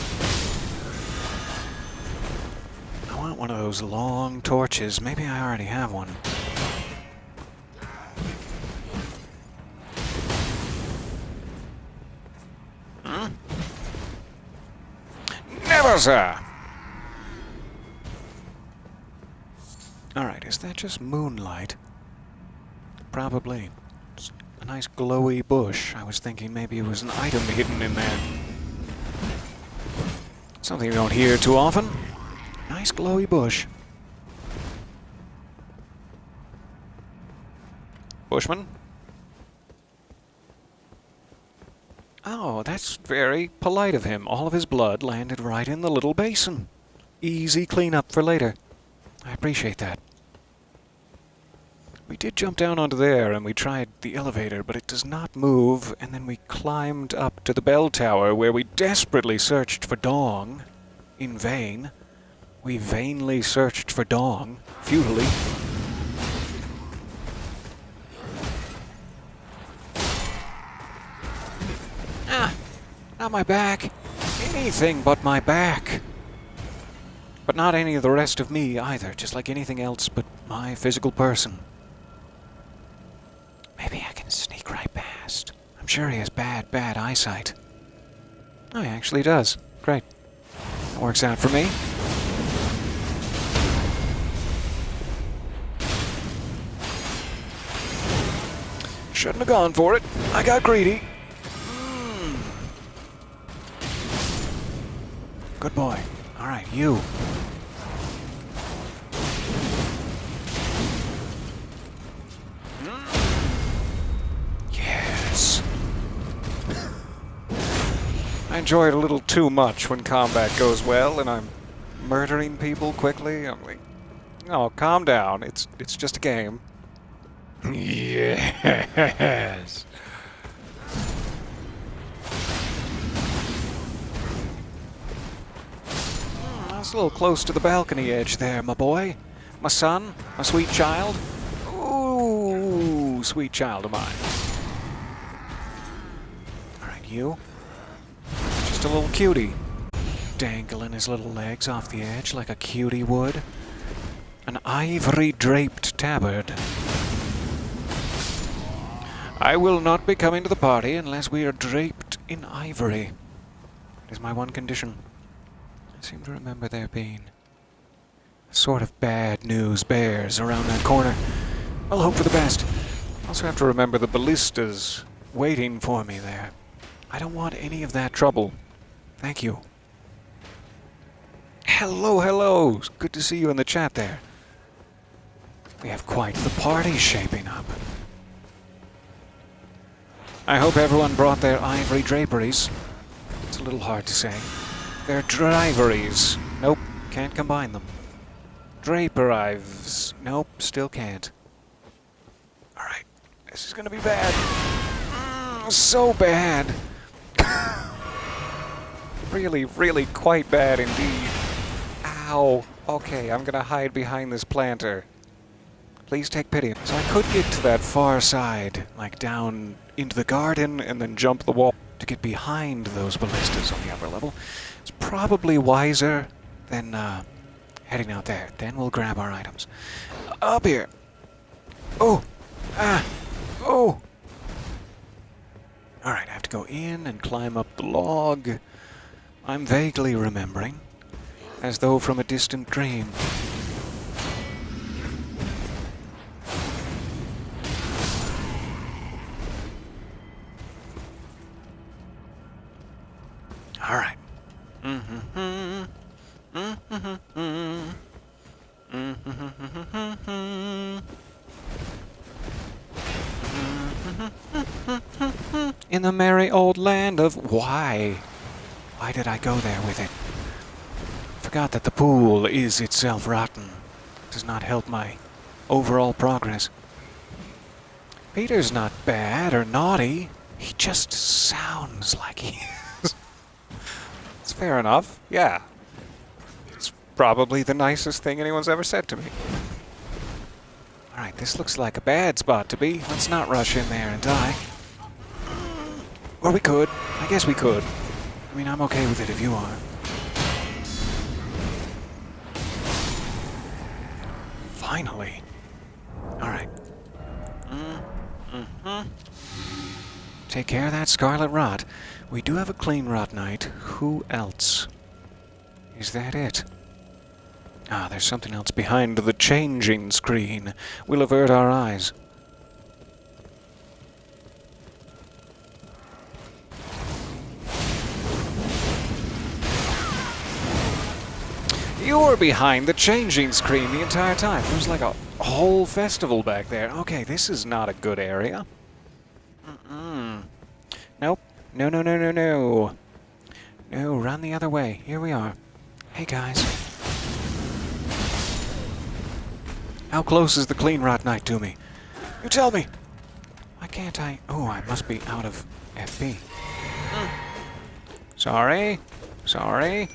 A: I want one of those long torches. Maybe I already have one. Never, sir! Alright, is that just moonlight? Probably. It's a nice glowy bush. I was thinking maybe it was an item hidden in there. Something you don't hear too often. Nice glowy bush. Bushman? Oh, that's very polite of him. All of his blood landed right in the little basin. Easy cleanup for later. I appreciate that. We did jump down onto there and we tried the elevator, but it does not move, and then we climbed up to the bell tower where we desperately searched for Dong. In vain. We vainly searched for Dong. Futilely. Ah! Not my back. Anything but my back. But not any of the rest of me either, just like anything else but my physical person. Maybe I can sneak right past. I'm sure he has bad eyesight. Oh, he actually does. Great. That works out for me. Shouldn't have gone for it. I got greedy. Good boy. Alright, you. Yes. I enjoy it a little too much when combat goes well and I'm murdering people quickly. I'm like, oh, calm down. It's just a game. Yes. That's a little close to the balcony edge there, my boy. My son, my sweet child. Ooh, sweet child of mine. Alright, you. Just a little cutie. Dangling his little legs off the edge like a cutie would. An ivory-draped tabard. I will not be coming to the party unless we are draped in ivory. It is my one condition. I seem to remember there being a sort of bad news bears around that corner. I'll hope for the best. I also have to remember the ballistas waiting for me there. I don't want any of that trouble. Thank you. Hello, hello! Good to see you in the chat there. We have quite the party shaping up. I hope everyone brought their ivory draperies. It's a little hard to say. They're driveries. Nope, can't combine them. Draperives. Nope, still can't. Alright, this is gonna be bad. So bad. Really, really quite bad indeed. Ow. Okay, I'm gonna hide behind this planter. Please take pity. So I could get to that far side, like down into the garden and then jump the wall to get behind those ballistas on the upper level. It's probably wiser than heading out there. Then we'll grab our items. Up here. Oh. Ah. Oh. Alright, I have to go in and climb up the log. I'm vaguely remembering, as though from a distant dream. Alright. In the merry old land of why? Why did I go there with it? Forgot that the pool is itself rotten. Does not help my overall progress. Peter's not bad or naughty. He just sounds like he is. It's fair enough, yeah. It's probably the nicest thing anyone's ever said to me. Alright, this looks like a bad spot to be. Let's not rush in there and die. Or we could. I guess we could. I mean, I'm okay with it if you are. Finally. Alright. Take care of that scarlet rot. We do have a clean rot knight. Who else? Is that it? Ah, there's something else behind the changing screen. We'll avert our eyes. You were behind the changing screen the entire time. There was like a whole festival back there. Okay, this is not a good area. Nope. No, no, no, no, no. No, run the other way. Here we are. Hey, guys. How close is the Clean Rot Knight to me? You tell me! Why can't I... Oh, I must be out of FP. Sorry. Sorry.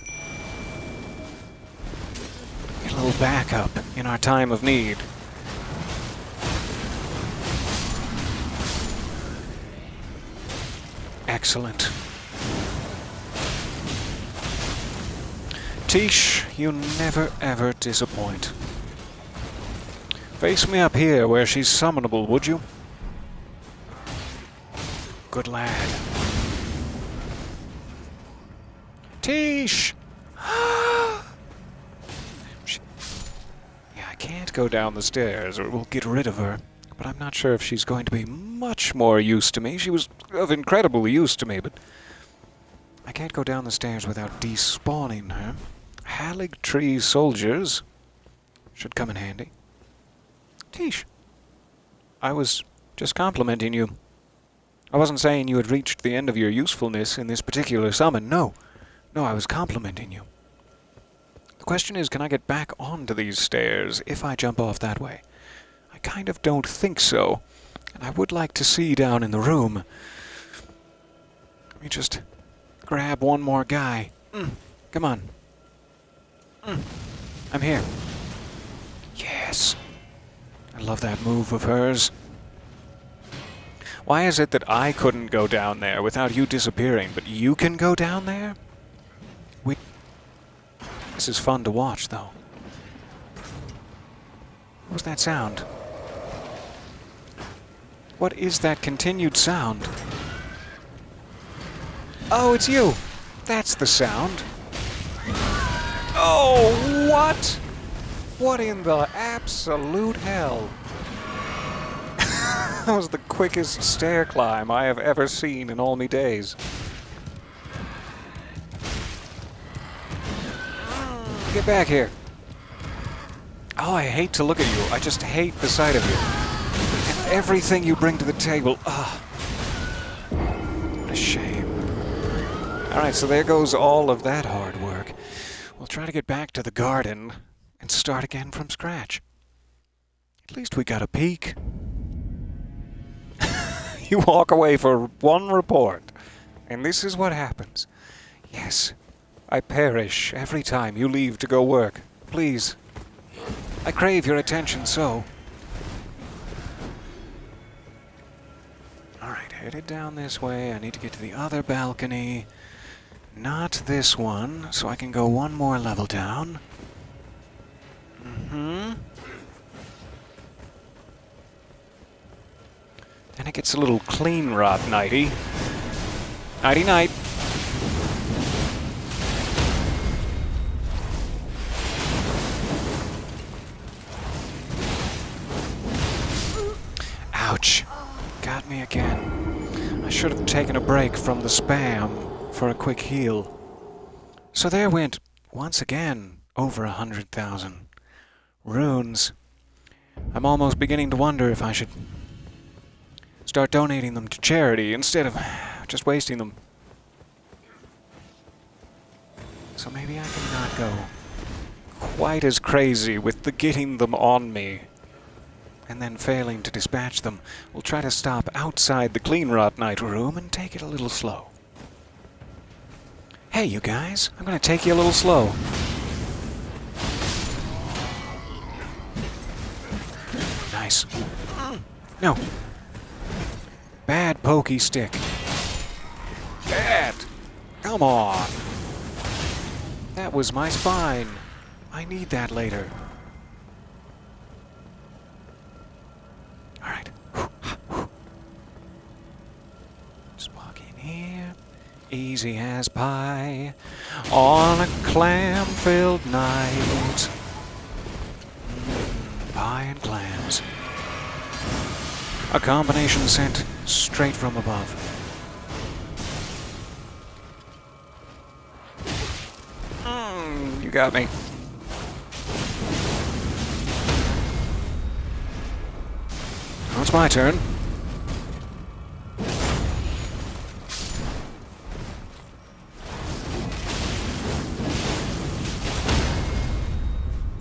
A: Get a little backup in our time of need. Excellent. Tish, you never ever disappoint. Face me up here where she's summonable, would you? Good lad. Tish! Yeah, I can't go down the stairs or we'll get rid of her. But I'm not sure if she's going to be much more use to me. She was of incredible use to me, but I can't go down the stairs without despawning her. Halig Tree soldiers should come in handy. Tish, I was just complimenting you. I wasn't saying you had reached the end of your usefulness in this particular summon. No, I was complimenting you. The question is, can I get back onto these stairs if I jump off that way? I kind of don't think so, and I would like to see down in the room. Let me just grab one more guy. Come on. I'm here. Yes. I love that move of hers. Why is it that I couldn't go down there without you disappearing, but you can go down there? This is fun to watch, though. What was that sound? What is that continued sound? Oh, it's you! That's the sound. Oh, what? What in the absolute hell? That was the quickest stair climb I have ever seen in all me days. Get back here. Oh, I hate to look at you. I just hate the sight of you. And everything you bring to the table. What a shame. Alright, so there goes all of that hard work. We'll try to get back to the garden and start again from scratch. At least we got a peek. You walk away for one report, and this is what happens. Yes, I perish every time you leave to go work. Please. I crave your attention so. Alright, headed down this way. I need to get to the other balcony. Not this one, so I can go one more level down. Then it gets a little clean rot nighty. Nighty night. Ouch. Got me again. I should have taken a break from the spam for a quick heal. So there went, once again, over 100,000 runes. I'm almost beginning to wonder if I should start donating them to charity instead of just wasting them. So maybe I can not go quite as crazy with the getting them on me and then failing to dispatch them. We'll try to stop outside the Clean Rot Night room and take it a little slow. Hey, you guys, I'm gonna take you a little slow. Nice. No. Bad pokey stick. Bad. Come on. That was my spine. I need that later. Alright. Just walk in here. Easy as pie. On a clam-filled night. A combination sent straight from above. You got me. Now it's my turn.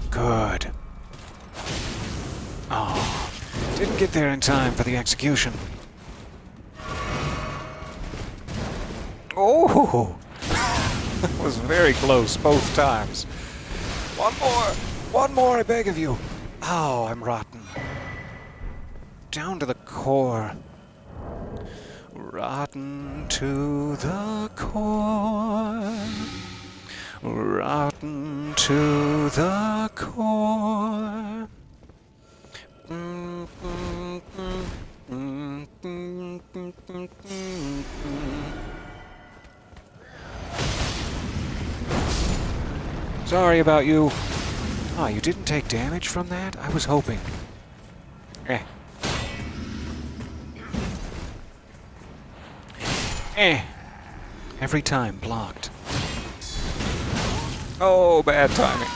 A: Good. Oh, didn't get there in time for the execution. Oh! That was very close both times. One more, I beg of you. Oh, I'm rotten. Down to the core. Rotten to the core. Rotten to the core. Sorry about you. Oh, you didn't take damage from that? I was hoping. Every time blocked. Oh, bad timing.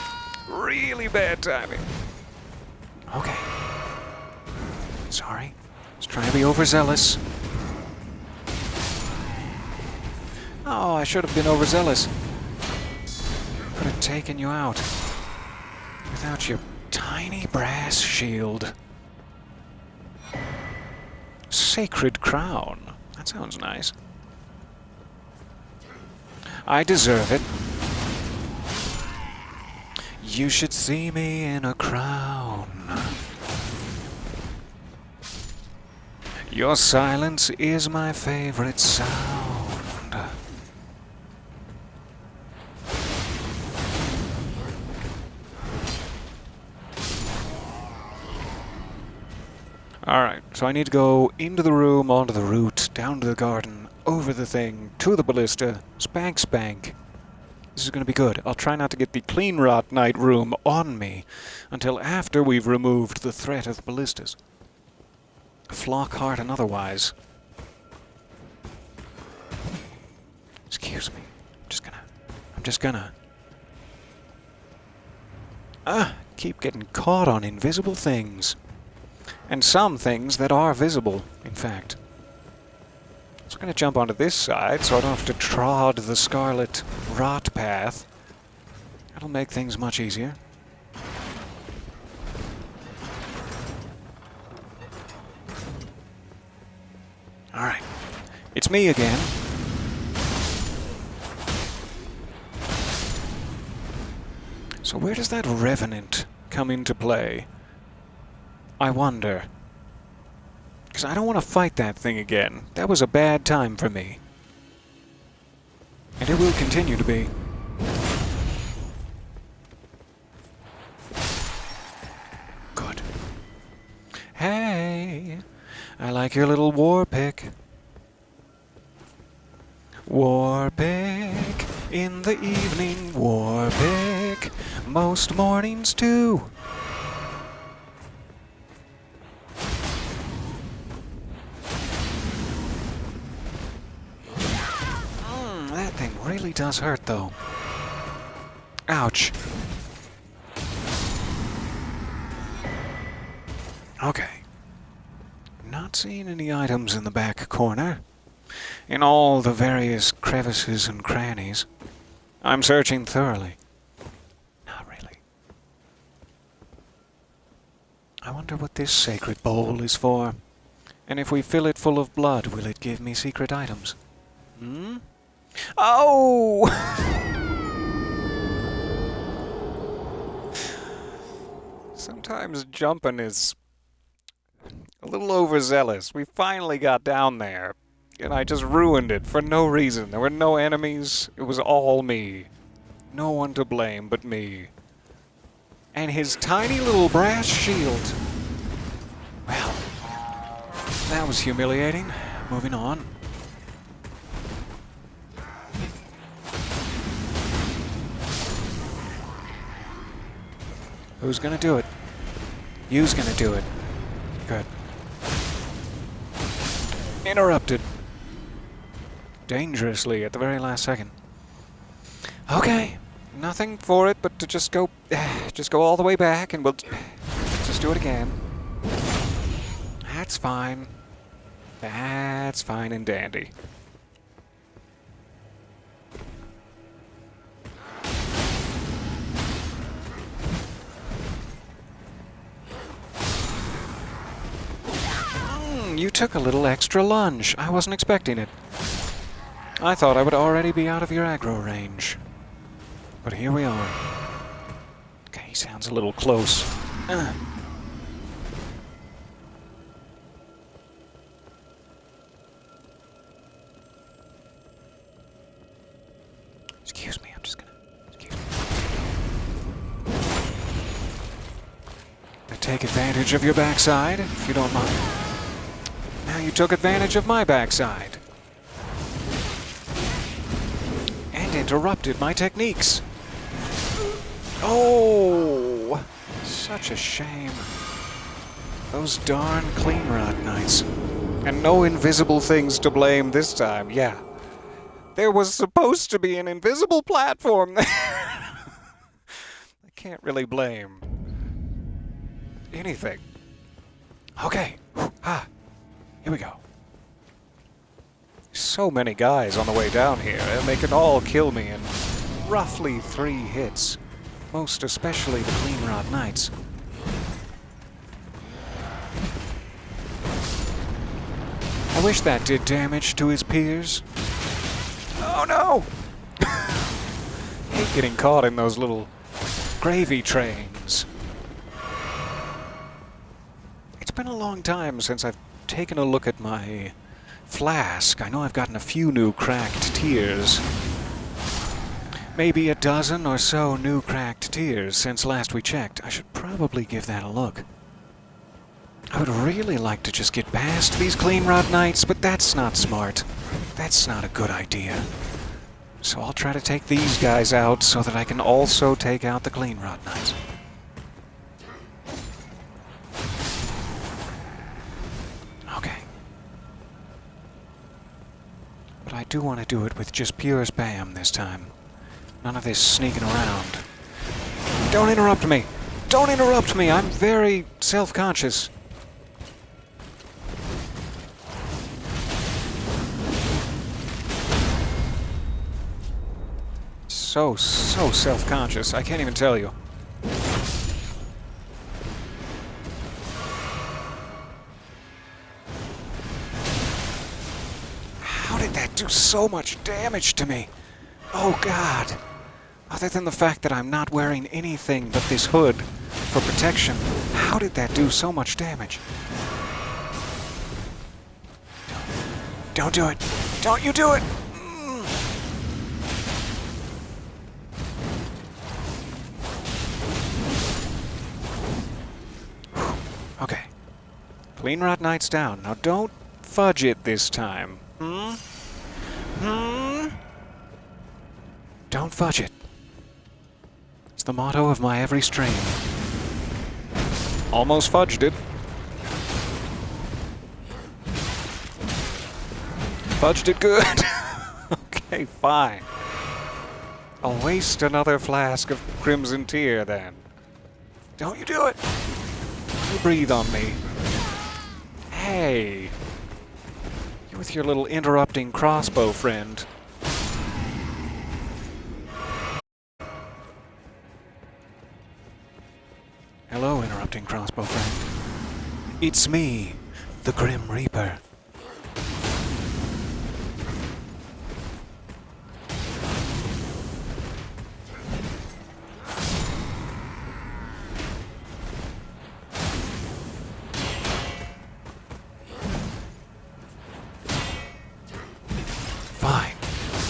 A: Really bad timing. Okay. Sorry. Just trying to be overzealous. Oh, I should have been overzealous. Could have taken you out. Without your tiny brass shield. Sacred crown. That sounds nice. I deserve it. You should see me in a crown. Your silence is my favorite sound. Alright, so I need to go into the room, onto the route, down to the garden, over the thing, to the ballista, spank spank. This is going to be good. I'll try not to get the Clean Rot Night room on me until after we've removed the threat of the ballistas. Flockhart and otherwise. Excuse me. I'm just gonna... keep getting caught on invisible things. And some things that are visible, in fact. So I'm going to jump onto this side so I don't have to trod the scarlet rot path. That'll make things much easier. Alright. It's me again. So where does that Revenant come into play? I wonder. Because I don't want to fight that thing again. That was a bad time for me. And it will continue to be. Good. Hey! I like your little war pick. War pick in the evening. War pick most mornings too. That thing really does hurt, though. Ouch. Okay. Not seeing any items in the back corner. In all the various crevices and crannies. I'm searching thoroughly. Not really. I wonder what this sacred bowl is for. And if we fill it full of blood, will it give me secret items? Hmm? Oh! Sometimes jumping is a little overzealous. We finally got down there, and I just ruined it for no reason. There were no enemies. It was all me. No one to blame but me. And his tiny little brass shield. Well, that was humiliating. Moving on. Who's gonna do it? You's gonna do it. Good. Interrupted. Dangerously at the very last second. Okay. Nothing for it but to just go all the way back, and we'll just do it again. That's fine. That's fine and dandy. You took a little extra lunge. I wasn't expecting it. I thought I would already be out of your aggro range. But here we are. Okay, he sounds a little close. Excuse me, I'm just gonna... Excuse me. I take advantage of your backside, if you don't mind. Now you took advantage of my backside. And interrupted my techniques. Oh! Such a shame. Those darn clean rot knights. And no invisible things to blame this time, yeah. There was supposed to be an invisible platform there. I can't really blame anything. Okay. Here we go. So many guys on the way down here, and they could all kill me in roughly 3 hits. Most especially the clean rot knights. I wish that did damage to his peers. Oh no! Hate getting caught in those little gravy trains. It's been a long time since I've taken a look at my flask. I know I've gotten a few new cracked tears. Maybe a dozen or so new cracked tears since last we checked. I should probably give that a look. I would really like to just get past these clean rot knights, but that's not smart. That's not a good idea. So I'll try to take these guys out so that I can also take out the clean rot knights. Okay. But I do want to do it with just pure spam this time. None of this sneaking around. Don't interrupt me! Don't interrupt me! I'm very self-conscious. So self-conscious. I can't even tell you. How did that do so much damage to me? Oh God. Other than the fact that I'm not wearing anything but this hood for protection, how did that do so much damage? Don't do it. Don't you do it! Okay. Clean rot knights down. Now don't fudge it this time. Don't fudge it. It's the motto of my every stream. Almost fudged it. Fudged it good. Okay, fine. I'll waste another flask of Crimson Tear then. Don't you do it! You breathe on me. Hey! You with your little interrupting crossbow friend. Hello, interrupting crossbow friend. It's me, the Grim Reaper.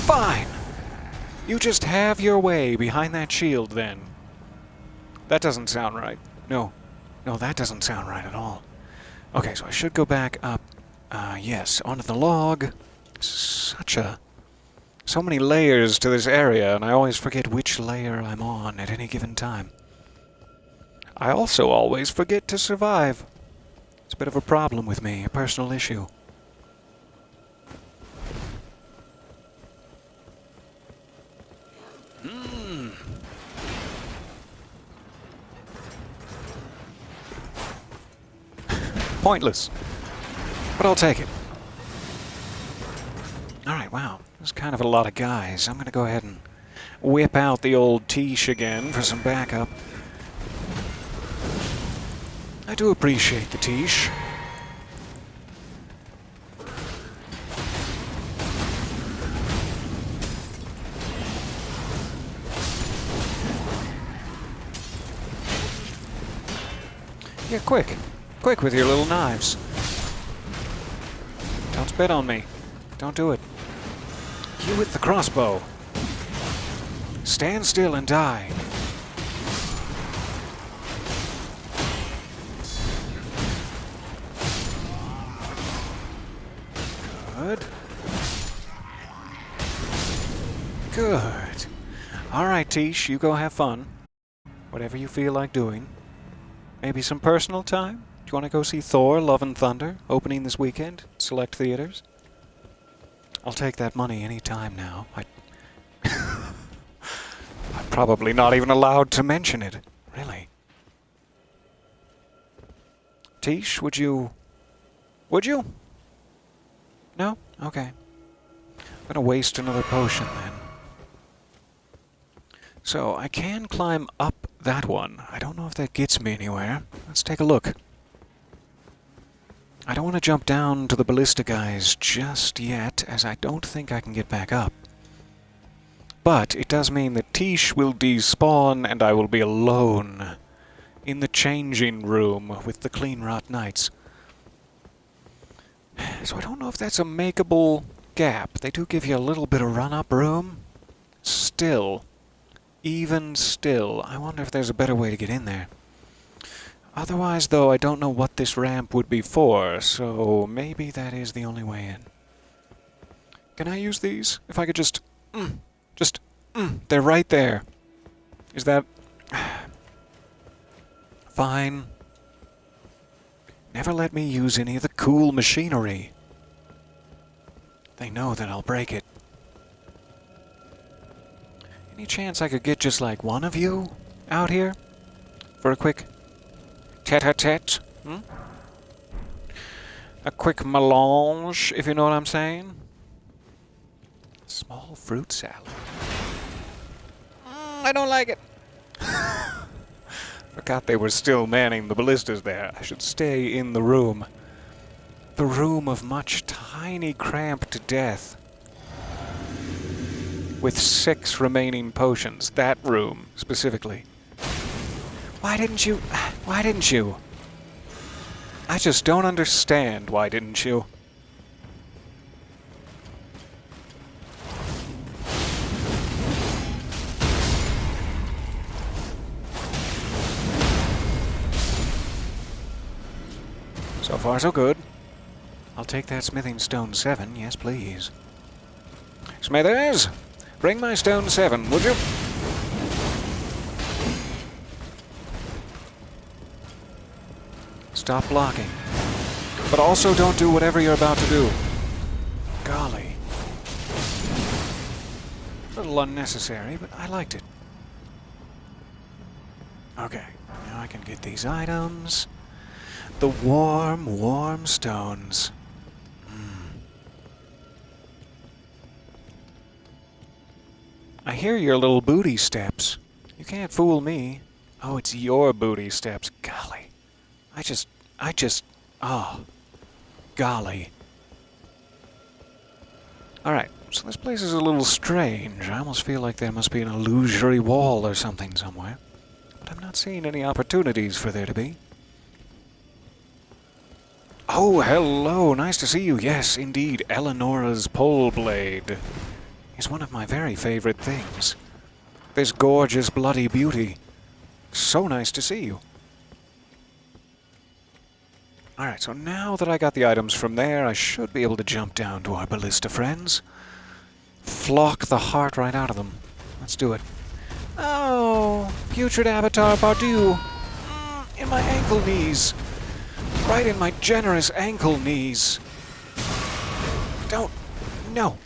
A: Fine! You just have your way behind that shield, then. That doesn't sound right. No, that doesn't sound right at all. Okay, so I should go back up. Yes, onto the log. So many layers to this area, and I always forget which layer I'm on at any given time. I also always forget to survive. It's a bit of a problem with me, a personal issue. pointless. But I'll take it. Alright, wow. There's kind of a lot of guys. I'm going to go ahead and whip out the old Tish again for some backup. I do appreciate the Tish. Yeah, quick. Quick with your little knives. Don't spit on me. Don't do it. You with the crossbow. Stand still and die. Good. Good. Alright, Tish, you go have fun. Whatever you feel like doing. Maybe some personal time? Do you want to go see Thor, Love and Thunder, opening this weekend? Select theaters? I'll take that money any time now. I'm probably not even allowed to mention it. Really. Tish, would you? Would you? No? Okay. I'm gonna waste another potion then. So, I can climb up that one. I don't know if that gets me anywhere. Let's take a look. I don't want to jump down to the ballista guys just yet, as I don't think I can get back up. But it does mean that Tish will despawn and I will be alone in the changing room with the Clean Rot Knights. So I don't know if that's a makeable gap. They do give you a little bit of run-up room. Still, even still, I wonder if there's a better way to get in there. Otherwise, though, I don't know what this ramp would be for, so maybe that is the only way in. Can I use these? If I could just... they're right there. Is that... Fine. Never let me use any of the cool machinery. They know that I'll break it. Any chance I could get just like one of you out here? For a quick... tete-a-tete? A quick melange, if you know what I'm saying? Small fruit salad. I don't like it. Forgot they were still manning the ballistas there. I should stay in the room. The room of much tiny cramped death. With 6 remaining potions. That room, specifically. Why didn't you? Why didn't you? I just don't understand. Why didn't you? So far, so good. I'll take that smithing stone 7, yes please. Smithers, bring my stone 7, would you? Stop blocking. But also don't do whatever you're about to do. Golly. A little unnecessary, but I liked it. Okay, now I can get these items. The warm, warm stones. I hear your little booty steps. You can't fool me. Oh, it's your booty steps. Golly. Oh. Golly. Alright, so this place is a little strange. I almost feel like there must be an illusory wall or something somewhere. But I'm not seeing any opportunities for there to be. Oh, hello. Nice to see you. Yes, indeed. Eleonora's pole blade is one of my very favorite things. This gorgeous bloody beauty. So nice to see you. Alright, so now that I got the items from there, I should be able to jump down to our ballista friends. Flock the heart right out of them. Let's do it. Oh, putrid avatar Bardu. In my ankle knees. Right in my generous ankle knees. Don't. No.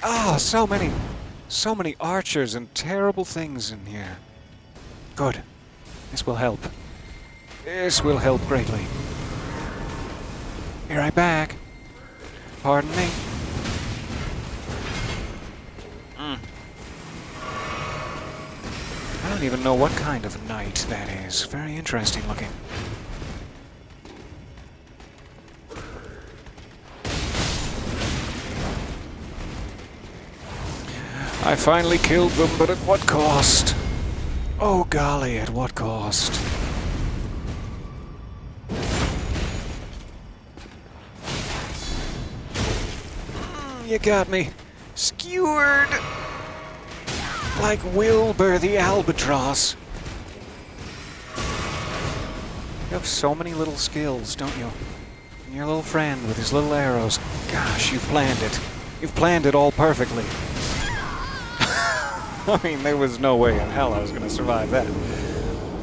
A: Ah, so many archers and terrible things in here. Good. This will help. This will help greatly. Be right back. Pardon me. I don't even know what kind of knight that is. Very interesting looking. I finally killed them, but at what cost? Oh golly, at what cost? You got me. Skewered! Like Wilbur the albatross. You have so many little skills, don't you? And your little friend with his little arrows. Gosh, you've planned it. You've planned it all perfectly. I mean, there was no way in hell I was going to survive that.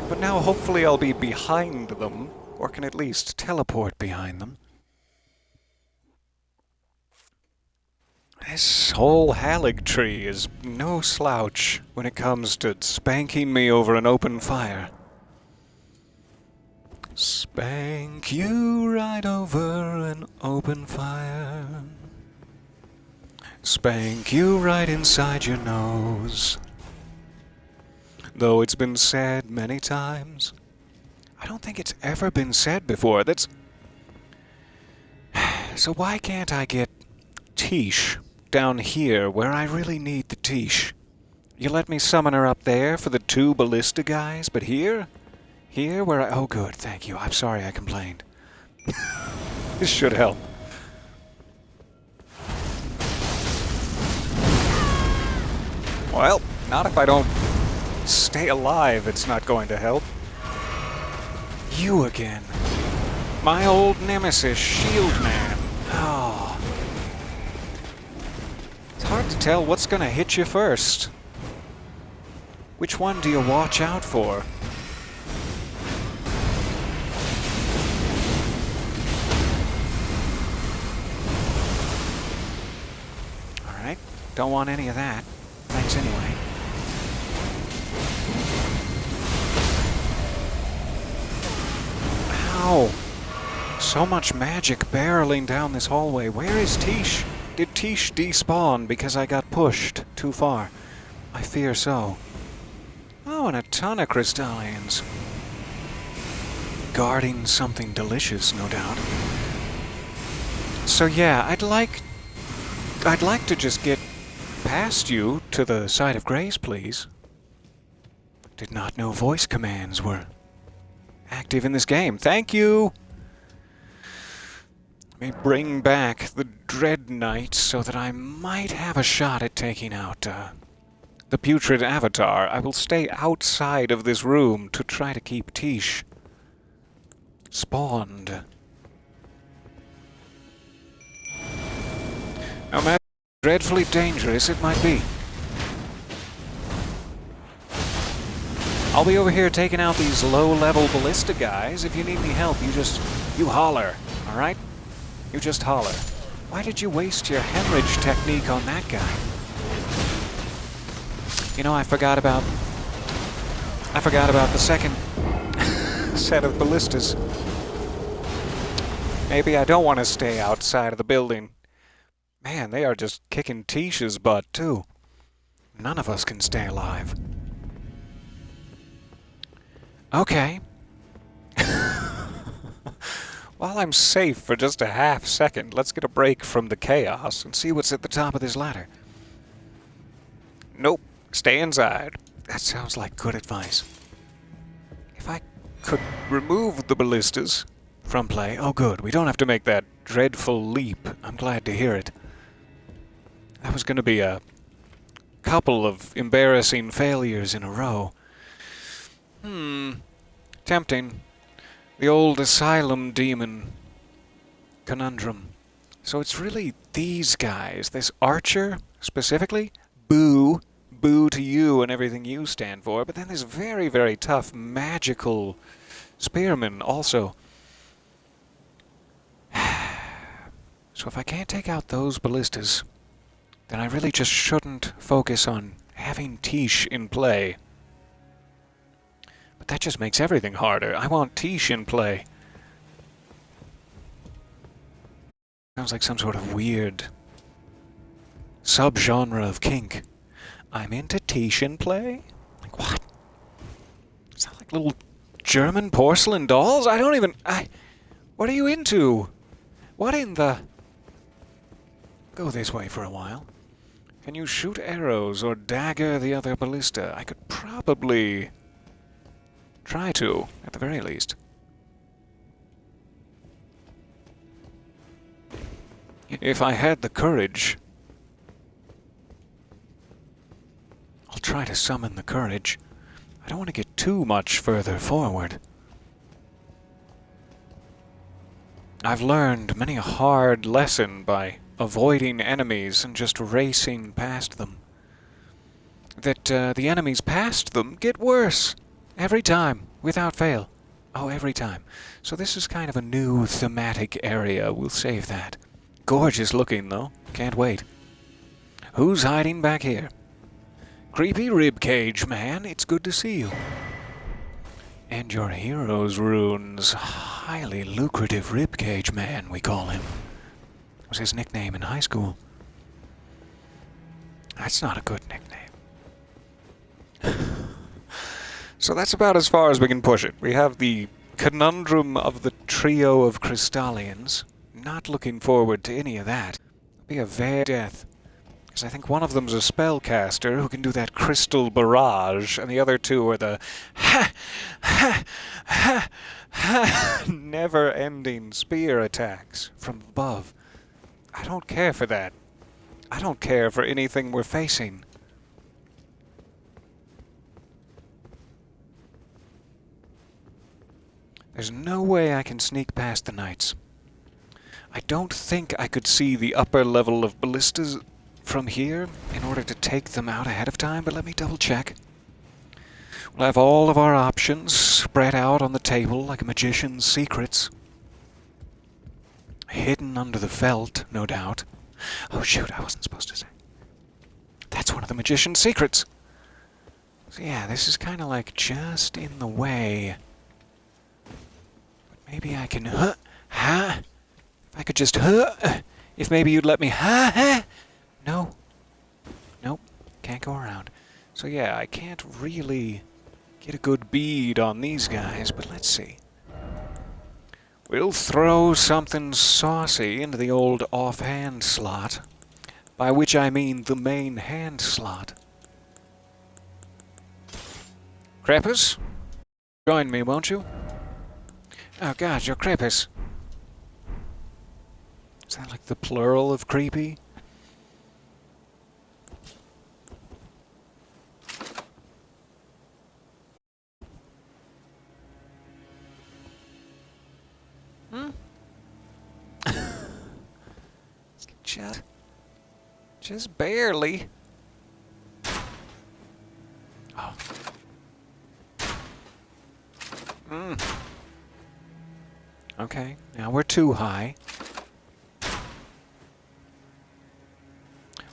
A: But now hopefully I'll be behind them, or can at least teleport behind them. This whole Halig tree is no slouch when it comes to spanking me over an open fire. Spank you right over an open fire. Spank you right inside your nose. Though it's been said many times, I don't think it's ever been said before. That's... So why can't I get Tish down here where I really need the Tish? You let me summon her up there for the 2 ballista guys, but here? Here where I... Oh good, thank you. I'm sorry I complained. This should help. Well, not if I don't stay alive, it's not going to help. You again. My old nemesis, Shield Man. Oh. It's hard to tell what's gonna hit you first. Which one do you watch out for? Alright, don't want any of that. Thanks anyway. Ow! So much magic barreling down this hallway. Where is Tish? Did Tish despawn because I got pushed too far? I fear so. Oh, and a ton of crystallians. Guarding something delicious, no doubt. So yeah, I'd like to just get past you to the side of grace, please. Did not know voice commands were active in this game. Thank you! Let me bring back the Dread Knight so that I might have a shot at taking out the putrid avatar. I will stay outside of this room to try to keep Tish spawned. No matter how dreadfully dangerous it might be. I'll be over here taking out these low-level ballista guys. If you need any help, you holler, alright? You just holler. Why did you waste your hemorrhage technique on that guy? You know, I forgot about the second set of ballistas. Maybe I don't want to stay outside of the building. Man, they are just kicking Tish's butt, too. None of us can stay alive. Okay. While I'm safe for just a half second, let's get a break from the chaos and see what's at the top of this ladder. Nope. Stay inside. That sounds like good advice. If I could remove the ballistas from play... Oh, good. We don't have to make that dreadful leap. I'm glad to hear it. That was going to be a couple of embarrassing failures in a row. Tempting. The old asylum demon conundrum. So it's really these guys. This archer, specifically. Boo. Boo to you and everything you stand for. But then this very, very tough magical spearman also. So if I can't take out those ballistas, then I really just shouldn't focus on having Tish in play. But that just makes everything harder. I want Tish in play. Sounds like some sort of weird subgenre of kink. I'm into Titian play? Like, what? Is that like little German porcelain dolls? I don't even... What are you into? What in the... Go this way for a while. Can you shoot arrows or dagger the other ballista? I could probably try to, at the very least. If I had the courage. I'll try to summon the courage. I don't want to get too much further forward. I've learned many a hard lesson by avoiding enemies and just racing past them. That the enemies past them get worse. Every time, without fail. Oh, every time. So this is kind of a new thematic area. We'll save that. Gorgeous looking, though. Can't wait. Who's hiding back here? Creepy ribcage, man. It's good to see you. And your hero's runes. Highly lucrative ribcage man, we call him. Was his nickname in high school. That's not a good nickname. So that's about as far as we can push it. We have the conundrum of the trio of Crystallians. Not looking forward to any of that. It'll be a very death. Because I think one of them's a spellcaster who can do that crystal barrage, and the other two are the never-ending spear attacks from above. I don't care for that. I don't care for anything we're facing. There's no way I can sneak past the knights. I don't think I could see the upper level of ballistas from here in order to take them out ahead of time, but let me double check. We'll have all of our options spread out on the table like a magician's secrets. Hidden under the felt, no doubt. Oh shoot, I wasn't supposed to say. That's one of the magician's secrets! So yeah, this is kind of like just in the way. But maybe I can... If I could just... If maybe you'd let me... No. Nope. Can't go around. So yeah, I can't really get a good bead on these guys, but let's see. We'll throw something saucy into the old offhand slot, by which I mean the main hand slot. Crepus? Join me, won't you? Oh god, you're Crepus. Is that like the plural of creepy? Just barely. Oh. Okay, now we're too high.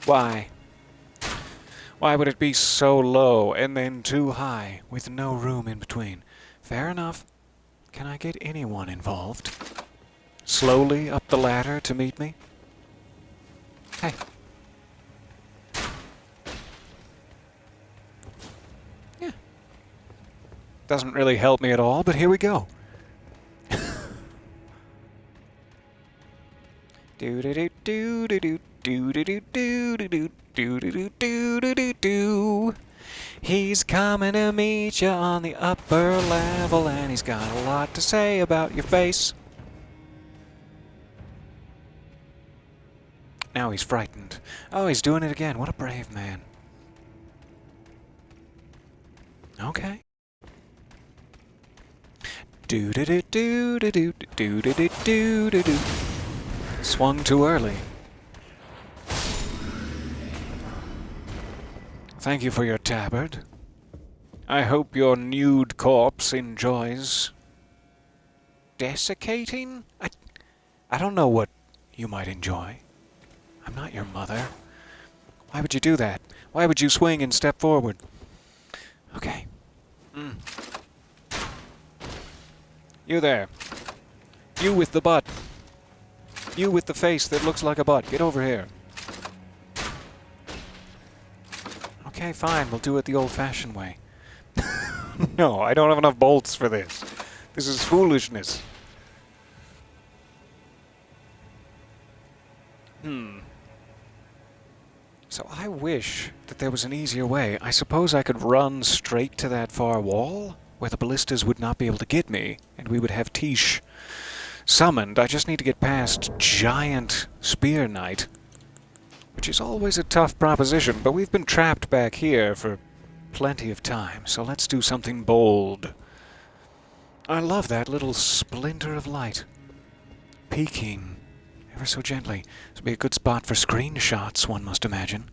A: Why? Why would it be so low and then too high with no room in between? Fair enough. Can I get anyone involved? Slowly up the ladder to meet me? Hey. Yeah. Doesn't really help me at all, but here we go. He's coming to meet you on the upper level, and he's got a lot to say about your face. Now he's frightened. Oh, he's doing it again. What a brave man. Okay. Do-do-do-do-do-do-do-do-do-do-do. Swung too early. Thank you for your tabard. I hope your nude corpse enjoys desiccating? I don't know what you might enjoy. I'm not your mother. Why would you do that? Why would you swing and step forward? Okay. You there. You with the butt. You with the face that looks like a butt. Get over here. Okay, fine. We'll do it the old-fashioned way. No, I don't have enough bolts for this. This is foolishness. So I wish that there was an easier way. I suppose I could run straight to that far wall, where the ballistas would not be able to get me, and we would have Tish summoned. I just need to get past Giant Spear Knight, which is always a tough proposition, but we've been trapped back here for plenty of time, so let's do something bold. I love that little splinter of light, peeking ever so gently. This would be a good spot for screenshots, one must imagine.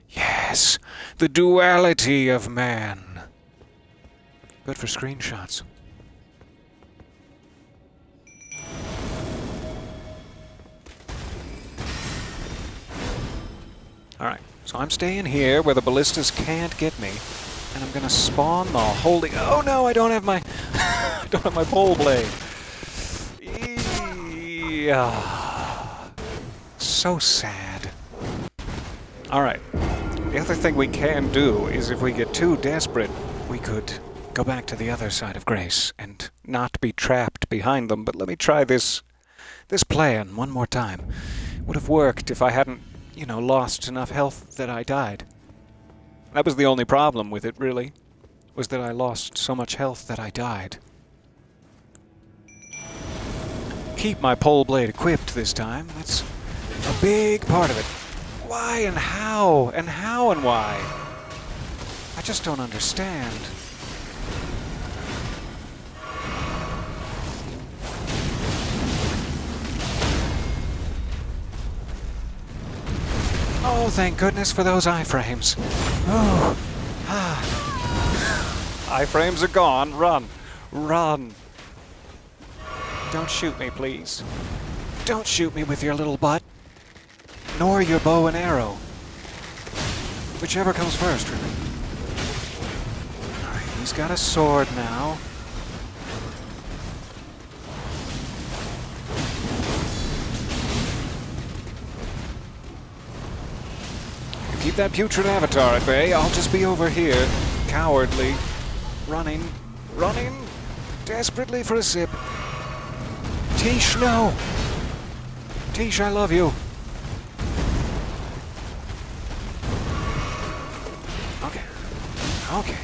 A: Yes, the duality of man. Good for screenshots. Alright, so I'm staying here where the ballistas can't get me, and I'm gonna spawn the holding. Oh no, I don't have my I don't have my pole blade. Yeah. So sad. Alright. The other thing we can do is if we get too desperate, we could go back to the other side of Grace and not be trapped behind them. But let me try this plan one more time. Would have worked if I hadn't, lost enough health that I died. That was the only problem with it, really, was that I lost so much health that I died. Keep my pole blade equipped this time. That's a big part of it. Why and how? And how and why? I just don't understand. Oh, thank goodness for those iframes. Oh. Iframes are gone. Run. Run. Don't shoot me, please. Don't shoot me with your little butt. Nor your bow and arrow. Whichever comes first, really. Alright, he's got a sword now. You keep that putrid avatar at bay. I'll just be over here, cowardly, running, desperately for a sip. Tish, no! Tish, I love you. Okay.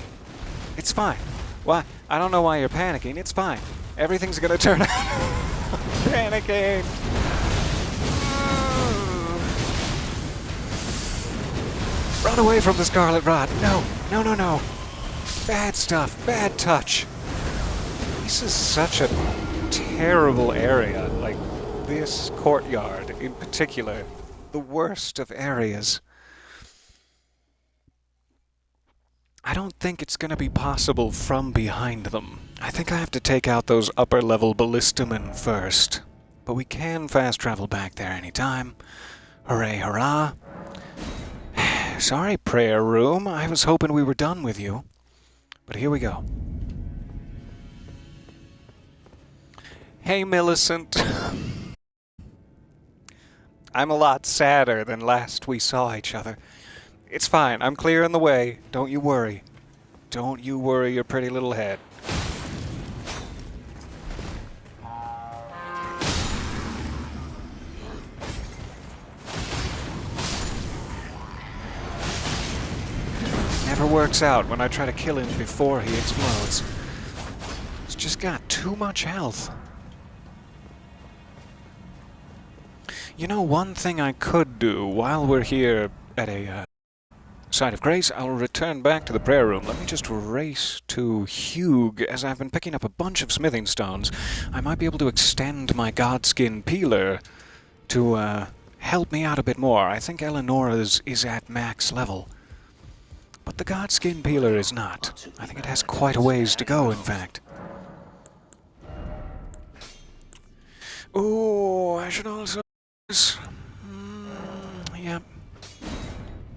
A: It's fine. Why? I don't know why you're panicking. It's fine. Everything's gonna turn out. Panicking. Run away from the Scarlet Rot. No. Bad stuff. Bad touch. This is such a terrible area. Like, this courtyard in particular. The worst of areas. I don't think it's going to be possible from behind them. I think I have to take out those upper-level ballistamen first. But we can fast travel back there anytime. Hooray, hurrah. Sorry, prayer room. I was hoping we were done with you. But here we go. Hey, Millicent. I'm a lot sadder than last we saw each other. It's fine. I'm clearing the way. Don't you worry. Don't you worry your pretty little head. Never works out when I try to kill him before he explodes. He's just got too much health. You know, one thing I could do while we're here at a side of Grace, I'll return back to the prayer room. Let me just race to Hugh, as I've been picking up a bunch of smithing stones. I might be able to extend my godskin peeler to help me out a bit more. I think Eleonora's is at max level. But the godskin peeler is not. I think it has quite a ways to go, in fact. Oh, I should also... Yep.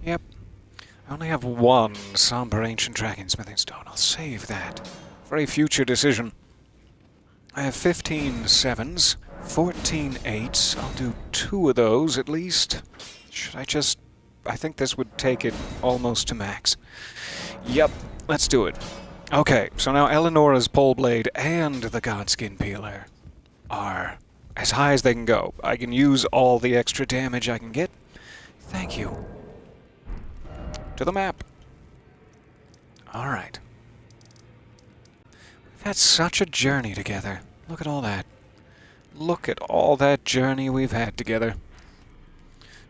A: I only have one somber ancient dragon smithing stone. I'll save that for a future decision. I have 15 sevens, 14 eights. I'll do 2 of those at least. Should I just... I think this would take it almost to max. Yep, let's do it. Okay, so now Eleonora's pole blade and the Godskin Peeler are as high as they can go. I can use all the extra damage I can get. Thank you. To the map. Alright. We've had such a journey together. Look at all that. Look at all that journey we've had together.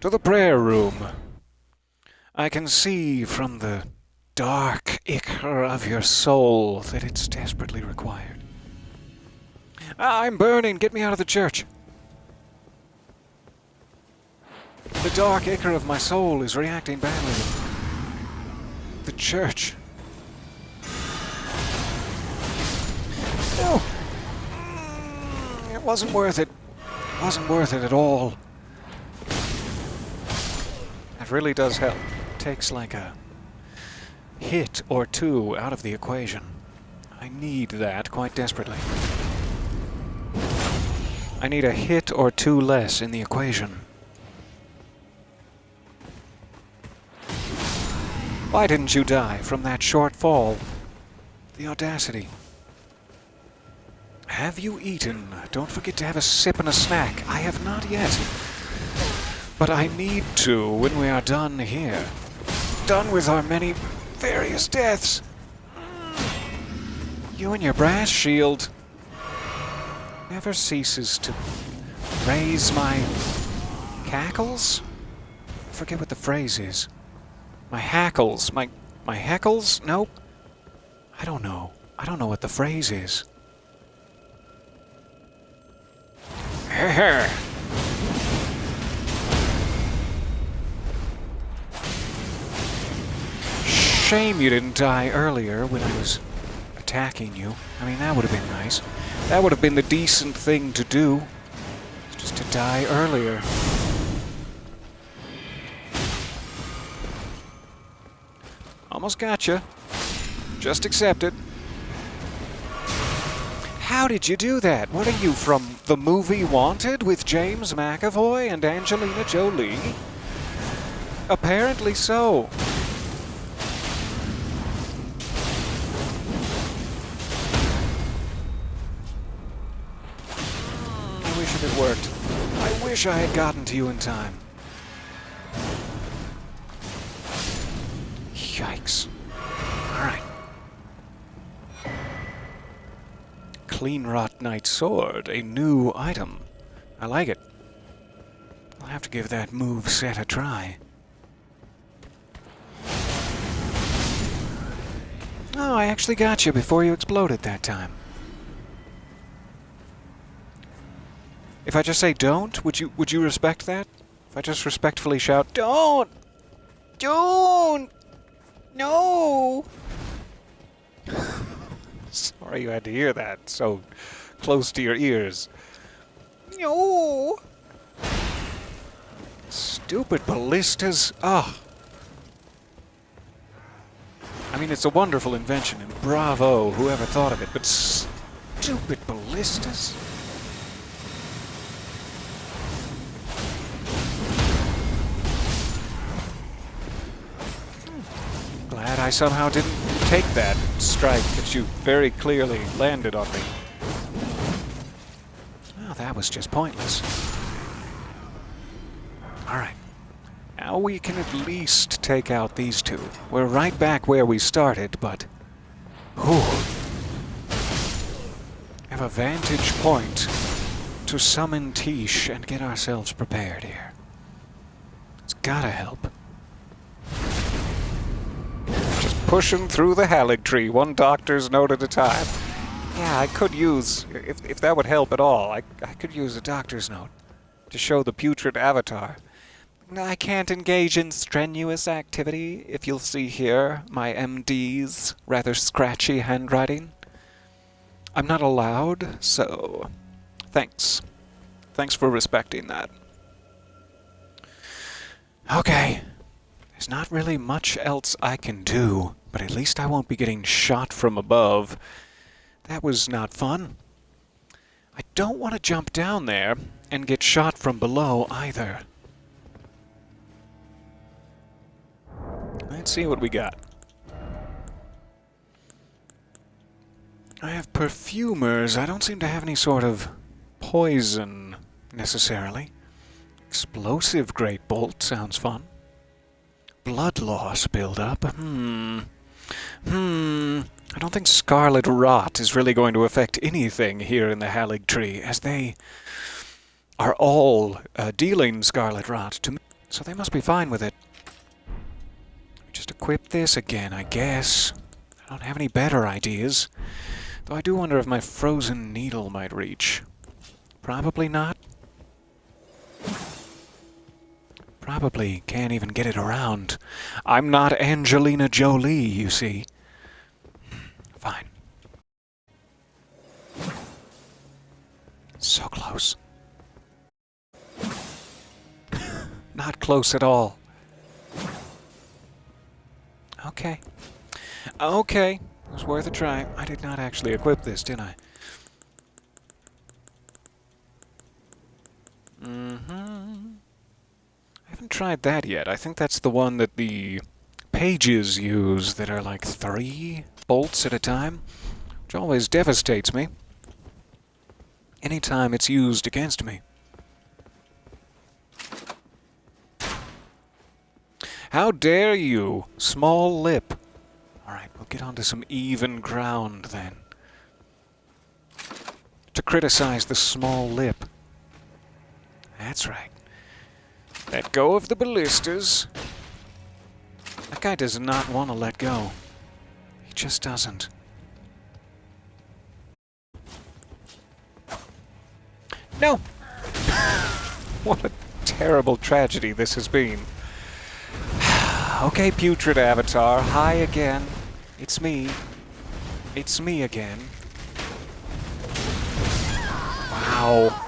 A: To the prayer room. I can see from the dark ichor of your soul that it's desperately required. I'm burning! Get me out of the church! The dark ichor of my soul is reacting badly. The church. No! It wasn't worth it. It wasn't worth it at all. That really does help. It takes like a hit or 2 out of the equation. I need that quite desperately. I need a hit or 2 less in the equation. Why didn't you die from that short fall? The audacity. Have you eaten? Don't forget to have a sip and a snack. I have not yet. But I need to when we are done here. Done with our many various deaths. You and your brass shield never ceases to raise my cackles? I forget what the phrase is. My hackles. My heckles? Nope. I don't know. I don't know what the phrase is. Shame you didn't die earlier when I was attacking you. I mean, that would have been nice. That would have been the decent thing to do. Just to die earlier. Almost gotcha. Just accept it. How did you do that? What are you, from the movie Wanted with James McAvoy and Angelina Jolie? Apparently so. I wish it had worked. I wish I had gotten to you in time. Yikes. Alright. Clean Rot Knight Sword, a new item. I like it. I'll have to give that move set a try. Oh, I actually got you before you exploded that time. If I just say don't, would you respect that? If I just respectfully shout, don't! Don't! No! Sorry you had to hear that so close to your ears. No! Stupid ballistas. Ah. I mean, it's a wonderful invention, and bravo, whoever thought of it, but stupid ballistas? Glad I somehow didn't take that strike that you very clearly landed on me. Well, that was just pointless. Alright. Now we can at least take out these two. We're right back where we started, but... whew. Have a vantage point to summon Tish and get ourselves prepared here. It's gotta help. Pushing through the Hallig tree, one doctor's note at a time. Yeah, I could use, if that would help at all, I could use a doctor's note to show the putrid avatar. I can't engage in strenuous activity, if you'll see here, my MD's rather scratchy handwriting. I'm not allowed, so thanks. Thanks for respecting that. Okay. There's not really much else I can do, but at least I won't be getting shot from above. That was not fun. I don't want to jump down there and get shot from below either. Let's see what we got. I have perfumers. I don't seem to have any sort of poison, necessarily. Explosive great bolt sounds fun. Blood loss build-up. I don't think scarlet rot is really going to affect anything here in the Hallig Tree, as they are all dealing scarlet rot to me. So they must be fine with it. Just equip this again, I guess. I don't have any better ideas. Though I do wonder if my frozen needle might reach. Probably not. Probably can't even get it around. I'm not Angelina Jolie, you see. Fine. So close. Not close at all. Okay. Okay. It was worth a try. I did not actually equip this, did I? I haven't tried that yet. I think that's the one that the pages use that are like 3 bolts at a time, which always devastates me anytime it's used against me. How dare you, small lip! Alright, we'll get onto some even ground then. To criticize the small lip. That's right. Let go of the ballistas. That guy does not want to let go. He just doesn't. No! What a terrible tragedy this has been. Okay, putrid avatar, hi again. It's me. It's me again. Wow.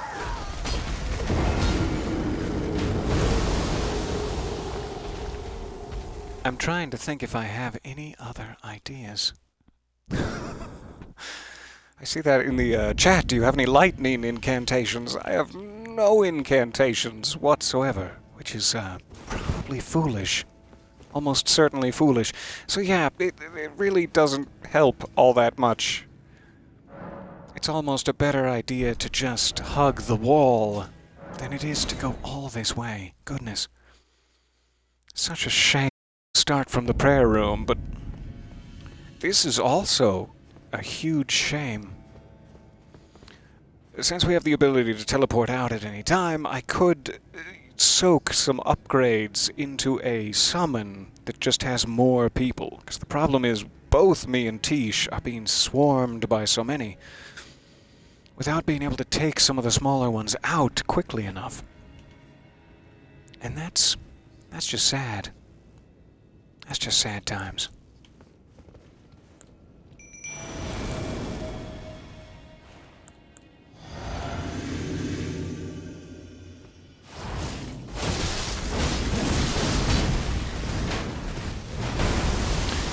A: I'm trying to think if I have any other ideas. I see that in the chat. Do you have any lightning incantations? I have no incantations whatsoever, which is probably foolish. Almost certainly foolish. So yeah, it really doesn't help all that much. It's almost a better idea to just hug the wall than it is to go all this way. Goodness. Such a shame to start from the prayer room, but this is also a huge shame. Since we have the ability to teleport out at any time, I could soak some upgrades into a summon that just has more people. Because the problem is, both me and Tish are being swarmed by so many, without being able to take some of the smaller ones out quickly enough. And that's just sad. That's just sad times.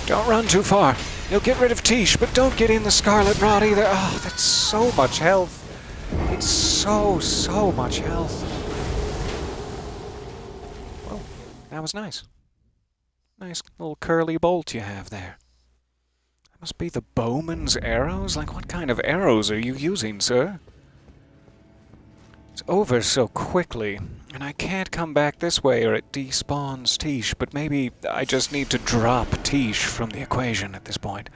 A: Don't run too far. You'll get rid of Tish, but don't get in the Scarlet Rot either. Oh, that's so much health. It's so much health. Well, that was nice. Nice little curly bolt you have there. That must be the bowman's arrows? Like, what kind of arrows are you using, sir? It's over so quickly, and I can't come back this way or it despawns Tish, but maybe I just need to drop Tish from the equation at this point.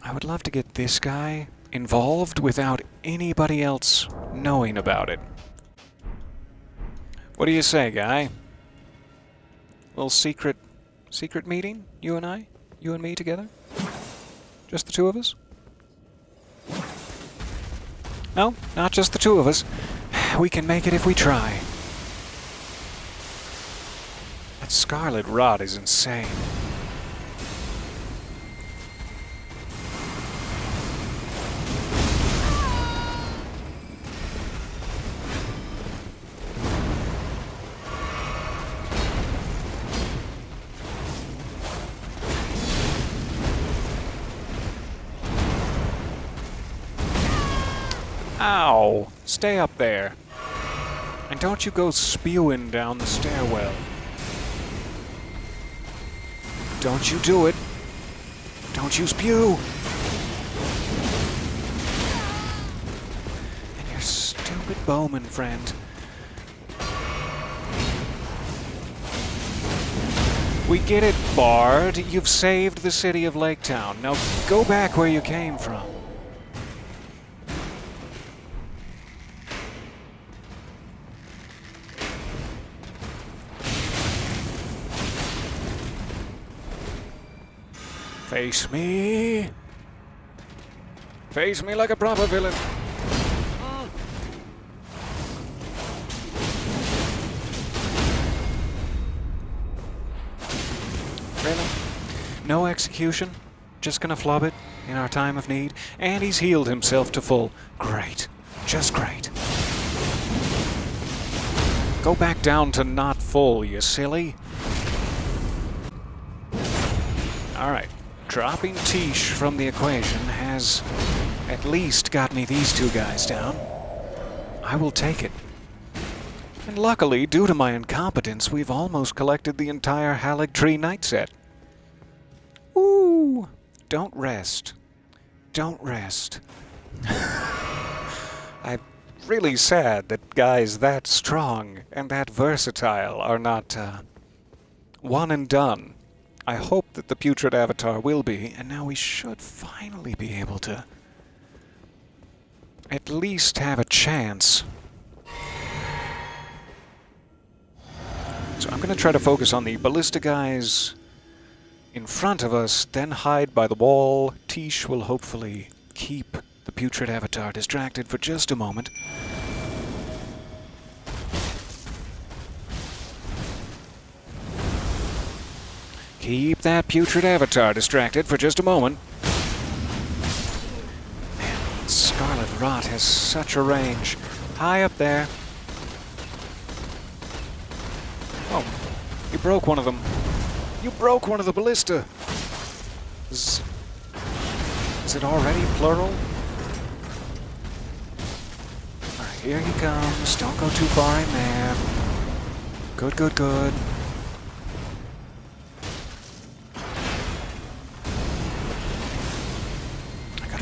A: I would love to get this guy involved without anybody else knowing about it. What do you say, guy? Little secret meeting? You and I? You and me together? Just the two of us? No, not just the two of us. We can make it if we try. That Scarlet Rot is insane. Ow! Stay up there. And don't you go spewing down the stairwell. Don't you do it. Don't you spew. And your stupid bowman friend. We get it, Bard. You've saved the city of Lake Town. Now go back where you came from. Face me. Face me like a proper villain. Really? No execution? Just gonna flub it in our time of need? And he's healed himself to full. Great. Just great. Go back down to not full, you silly. Alright. Dropping Tish from the equation has at least got me these two guys down. I will take it. And luckily, due to my incompetence, we've almost collected the entire Haligtree Knight set. Ooh! Don't rest. Don't rest. I'm really sad that guys that strong and that versatile are not, one and done. I hope that the Putrid Avatar will be, and now we should finally be able to at least have a chance. So I'm going to try to focus on the ballista guys in front of us, then hide by the wall. Tish will hopefully keep the Putrid Avatar distracted for just a moment. Keep that Putrid Avatar distracted for just a moment. Man, Scarlet Rot has such a range. High up there. Oh, you broke one of them. You broke one of the ballista. Is it already plural? Alright, here he comes. Don't go too far in there. Good, good, good.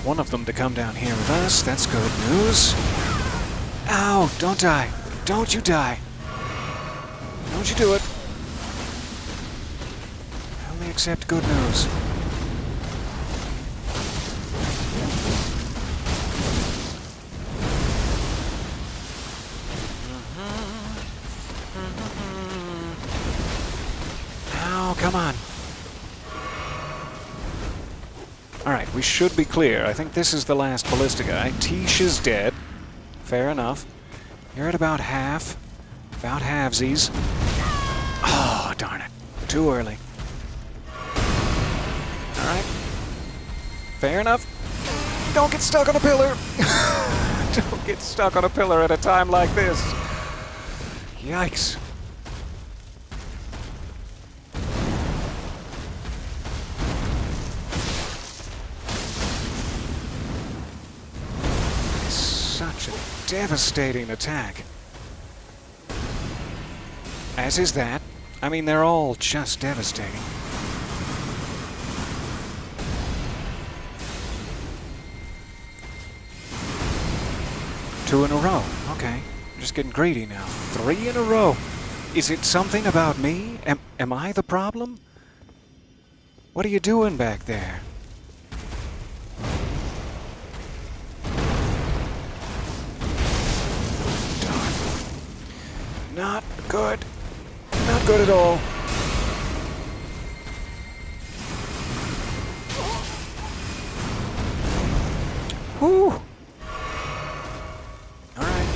A: One of them to come down here with us. That's good news. Ow! Don't die. Don't you die. Don't you do it. I only accept good news. Ow, come on. Alright, we should be clear. I think this is the last ballista guy. Tish is dead. Fair enough. You're at about half. About halvesies. Oh, darn it. Too early. Alright. Fair enough. Don't get stuck on a pillar! Don't get stuck on a pillar at a time like this. Yikes. Such a devastating attack. As is that. I mean, they're all just devastating. Two in a row. Okay. I'm just getting greedy now. 3 in a row. Is it something about me? Am I the problem? What are you doing back there? Not good. Not good at all. Whew. Alright.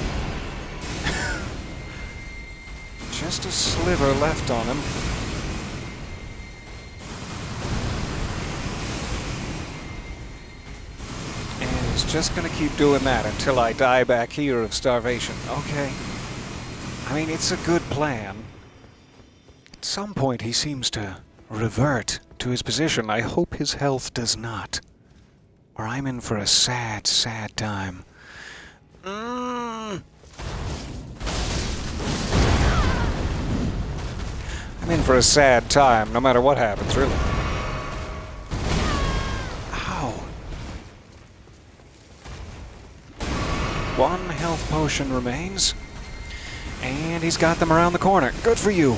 A: Just a sliver left on him. And he's just gonna keep doing that until I die back here of starvation. Okay. I mean, it's a good plan. At some point, he seems to revert to his position. I hope his health does not. Or I'm in for a sad, sad time. I'm in for a sad time, no matter what happens, really. Ow. One health potion remains. And he's got them around the corner. Good for you.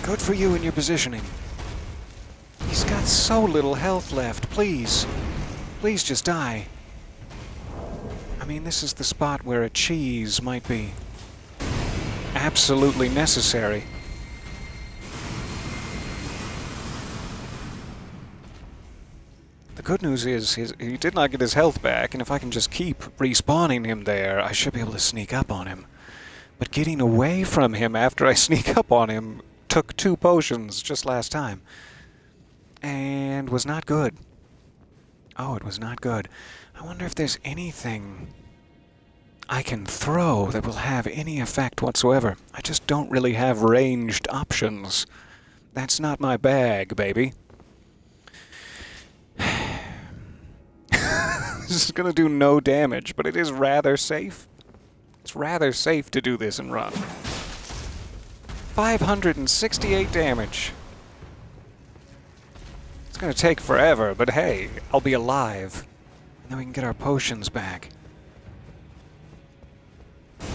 A: Good for you in your positioning. He's got so little health left. Please. Please just die. I mean, this is the spot where a cheese might be absolutely necessary. The good news is he did not get his health back, and if I can just keep respawning him there, I should be able to sneak up on him. But getting away from him after I sneak up on him took 2 potions just last time. And was not good. Oh, it was not good. I wonder if there's anything I can throw that will have any effect whatsoever. I just don't really have ranged options. That's not my bag, baby. This is going to do no damage, but it is rather safe. It's rather safe to do this and run. 568 damage. It's going to take forever, but hey, I'll be alive. And then we can get our potions back. I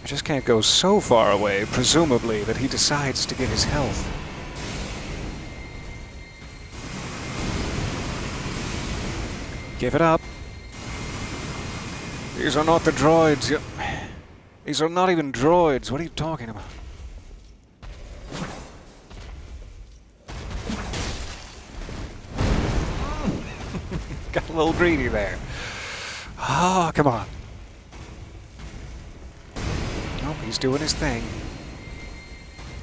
A: just can't go so far away, presumably, that he decides to get his health. Give it up. These are not the droids. These are not even droids. What are you talking about? Got a little greedy there. Oh, come on. Nope, he's doing his thing.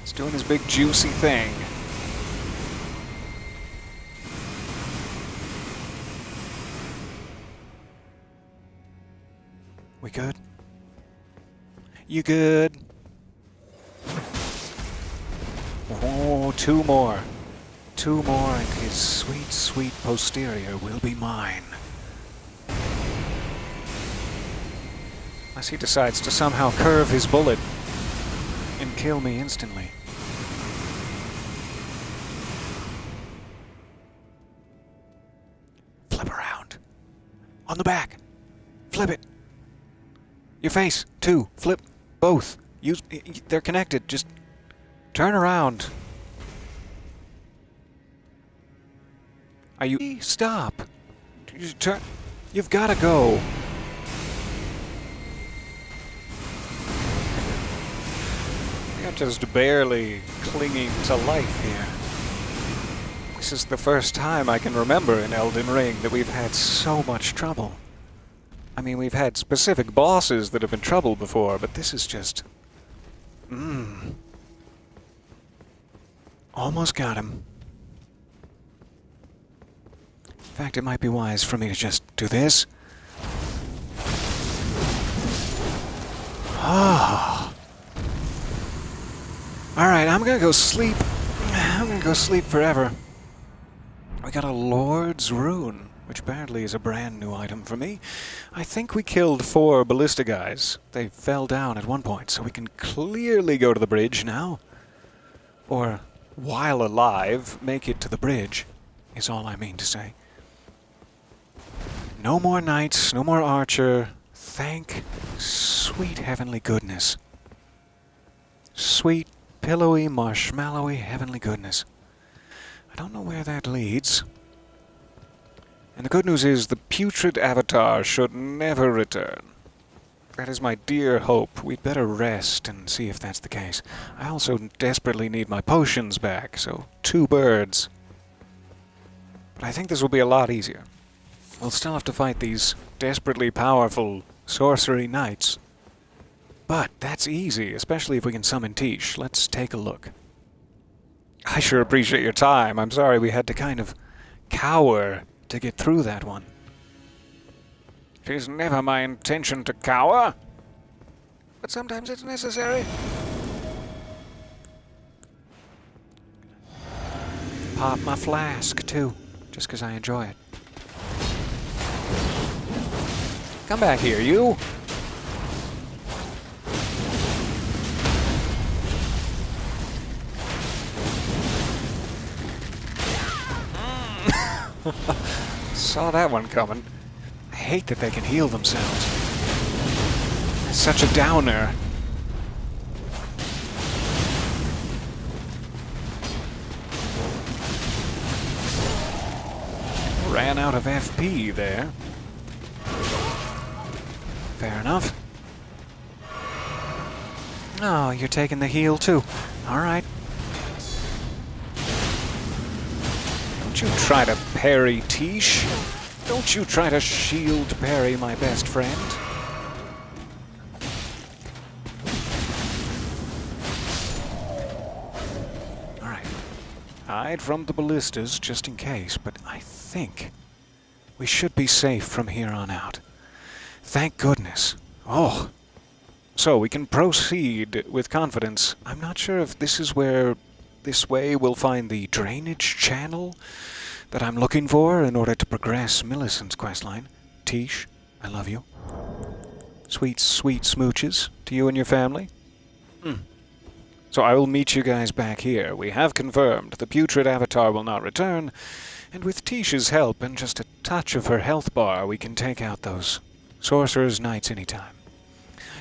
A: He's doing his big juicy thing. We good? You good? Oh, 2 more. 2 more and his sweet, sweet posterior will be mine. Unless he decides to somehow curve his bullet and kill me instantly. Flip around. On the back. Flip it. Your face, too. Flip both. They're connected. Just turn around. Are you... Stop. Turn... You've got to go. You're just barely clinging to life here. This is the first time I can remember in Elden Ring that we've had so much trouble. I mean, we've had specific bosses that have been trouble before, but this is just... Almost got him. In fact, it might be wise for me to just do this. Ah. Alright, I'm gonna go sleep. I'm gonna go sleep forever. We got a Lord's Rune, which apparently is a brand new item for me. I think we killed 4 ballista guys. They fell down at one point, so we can clearly go to the bridge now. Or, while alive, make it to the bridge, is all I mean to say. No more knights, no more archer. Thank sweet heavenly goodness. Sweet, pillowy, marshmallowy heavenly goodness. I don't know where that leads. And the good news is the putrid avatar should never return. That is my dear hope. We'd better rest and see if that's the case. I also desperately need my potions back, so 2 birds. But I think this will be a lot easier. We'll still have to fight these desperately powerful sorcery knights. But that's easy, especially if we can summon Tish. Let's take a look. I sure appreciate your time. I'm sorry we had to kind of cower to get through that one. It is never my intention to cower, but sometimes it's necessary. Pop my flask, too, just because I enjoy it. Come back here, you! Saw that one coming. I hate that they can heal themselves. It's such a downer. Ran out of FP there. Fair enough. Oh, you're taking the heal too. Alright. Don't you try to parry Tish. Don't you try to shield parry my best friend. Alright. Hide from the ballistas just in case, but I think we should be safe from here on out. Thank goodness. Oh. So we can proceed with confidence. I'm not sure if this is where this way we'll find the drainage channel that I'm looking for in order to progress Millicent's questline. Tish, I love you. Sweet, sweet smooches to you and your family. So I will meet you guys back here. We have confirmed the putrid avatar will not return, and with Tish's help and just a touch of her health bar, we can take out those Sorcerer's Knights anytime.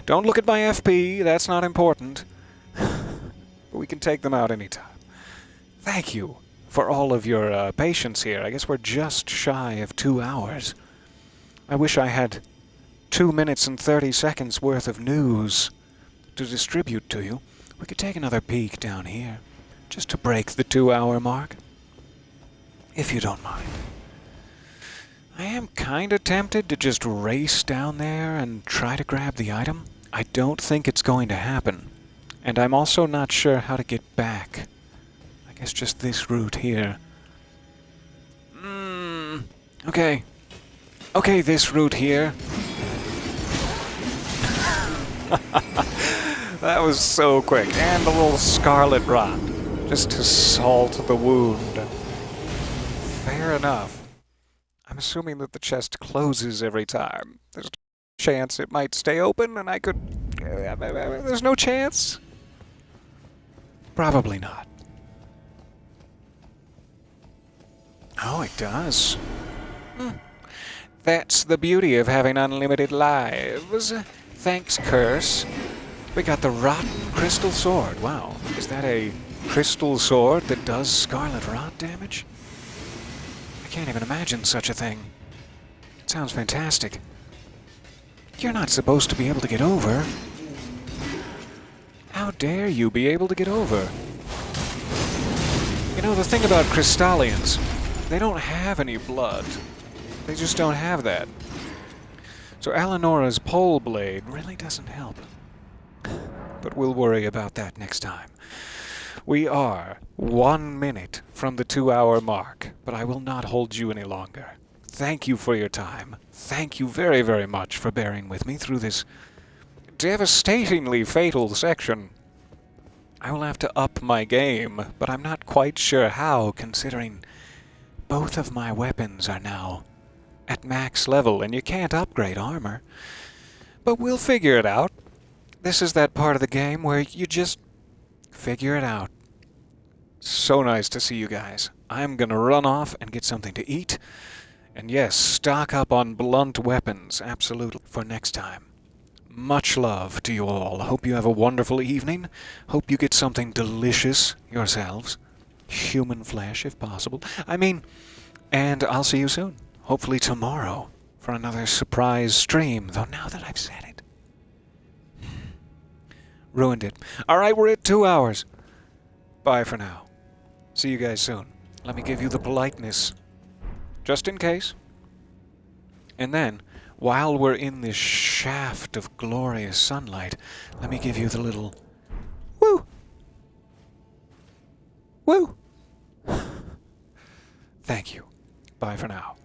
A: Don't look at my FP, that's not important. But we can take them out anytime. Thank you for all of your patience here. I guess we're just shy of 2 hours. I wish I had 2 minutes and 30 seconds worth of news to distribute to you. We could take another peek down here, just to break the 2-hour mark. If you don't mind. I am kinda tempted to just race down there and try to grab the item. I don't think it's going to happen. And I'm also not sure how to get back. I guess just this route here. Okay. Okay, this route here. That was so quick. And a little scarlet rot. Just to salt the wound. Fair enough. I'm assuming that the chest closes every time. There's a chance it might stay open and I could... there's no chance? Probably not. Oh, it does. That's the beauty of having unlimited lives. Thanks, Curse. We got the Rotten Crystal Sword. Wow. Is that a crystal sword that does Scarlet Rot damage? I can't even imagine such a thing. It sounds fantastic. You're not supposed to be able to get over. How dare you be able to get over? You know, the thing about Crystallians, they don't have any blood. They just don't have that. So Alenora's pole blade really doesn't help. But we'll worry about that next time. We are 1 minute from the 2-hour mark, but I will not hold you any longer. Thank you for your time. Thank you very, very much for bearing with me through this devastatingly fatal section. I will have to up my game, but I'm not quite sure how, considering both of my weapons are now at max level, and you can't upgrade armor. But we'll figure it out. This is that part of the game where you just figure it out. So nice to see you guys. I'm gonna run off and get something to eat. And yes, stock up on blunt weapons, absolutely, for next time. Much love to you all. Hope you have a wonderful evening. Hope you get something delicious yourselves. Human flesh, if possible. And I'll see you soon. Hopefully tomorrow for another surprise stream. Though now that I've said it. Ruined it. Alright, we're at 2 hours. Bye for now. See you guys soon. Let me give you the politeness. Just in case. And then, while we're in this shaft of glorious sunlight, let me give you the little... Woo! Woo! Thank you. Bye for now.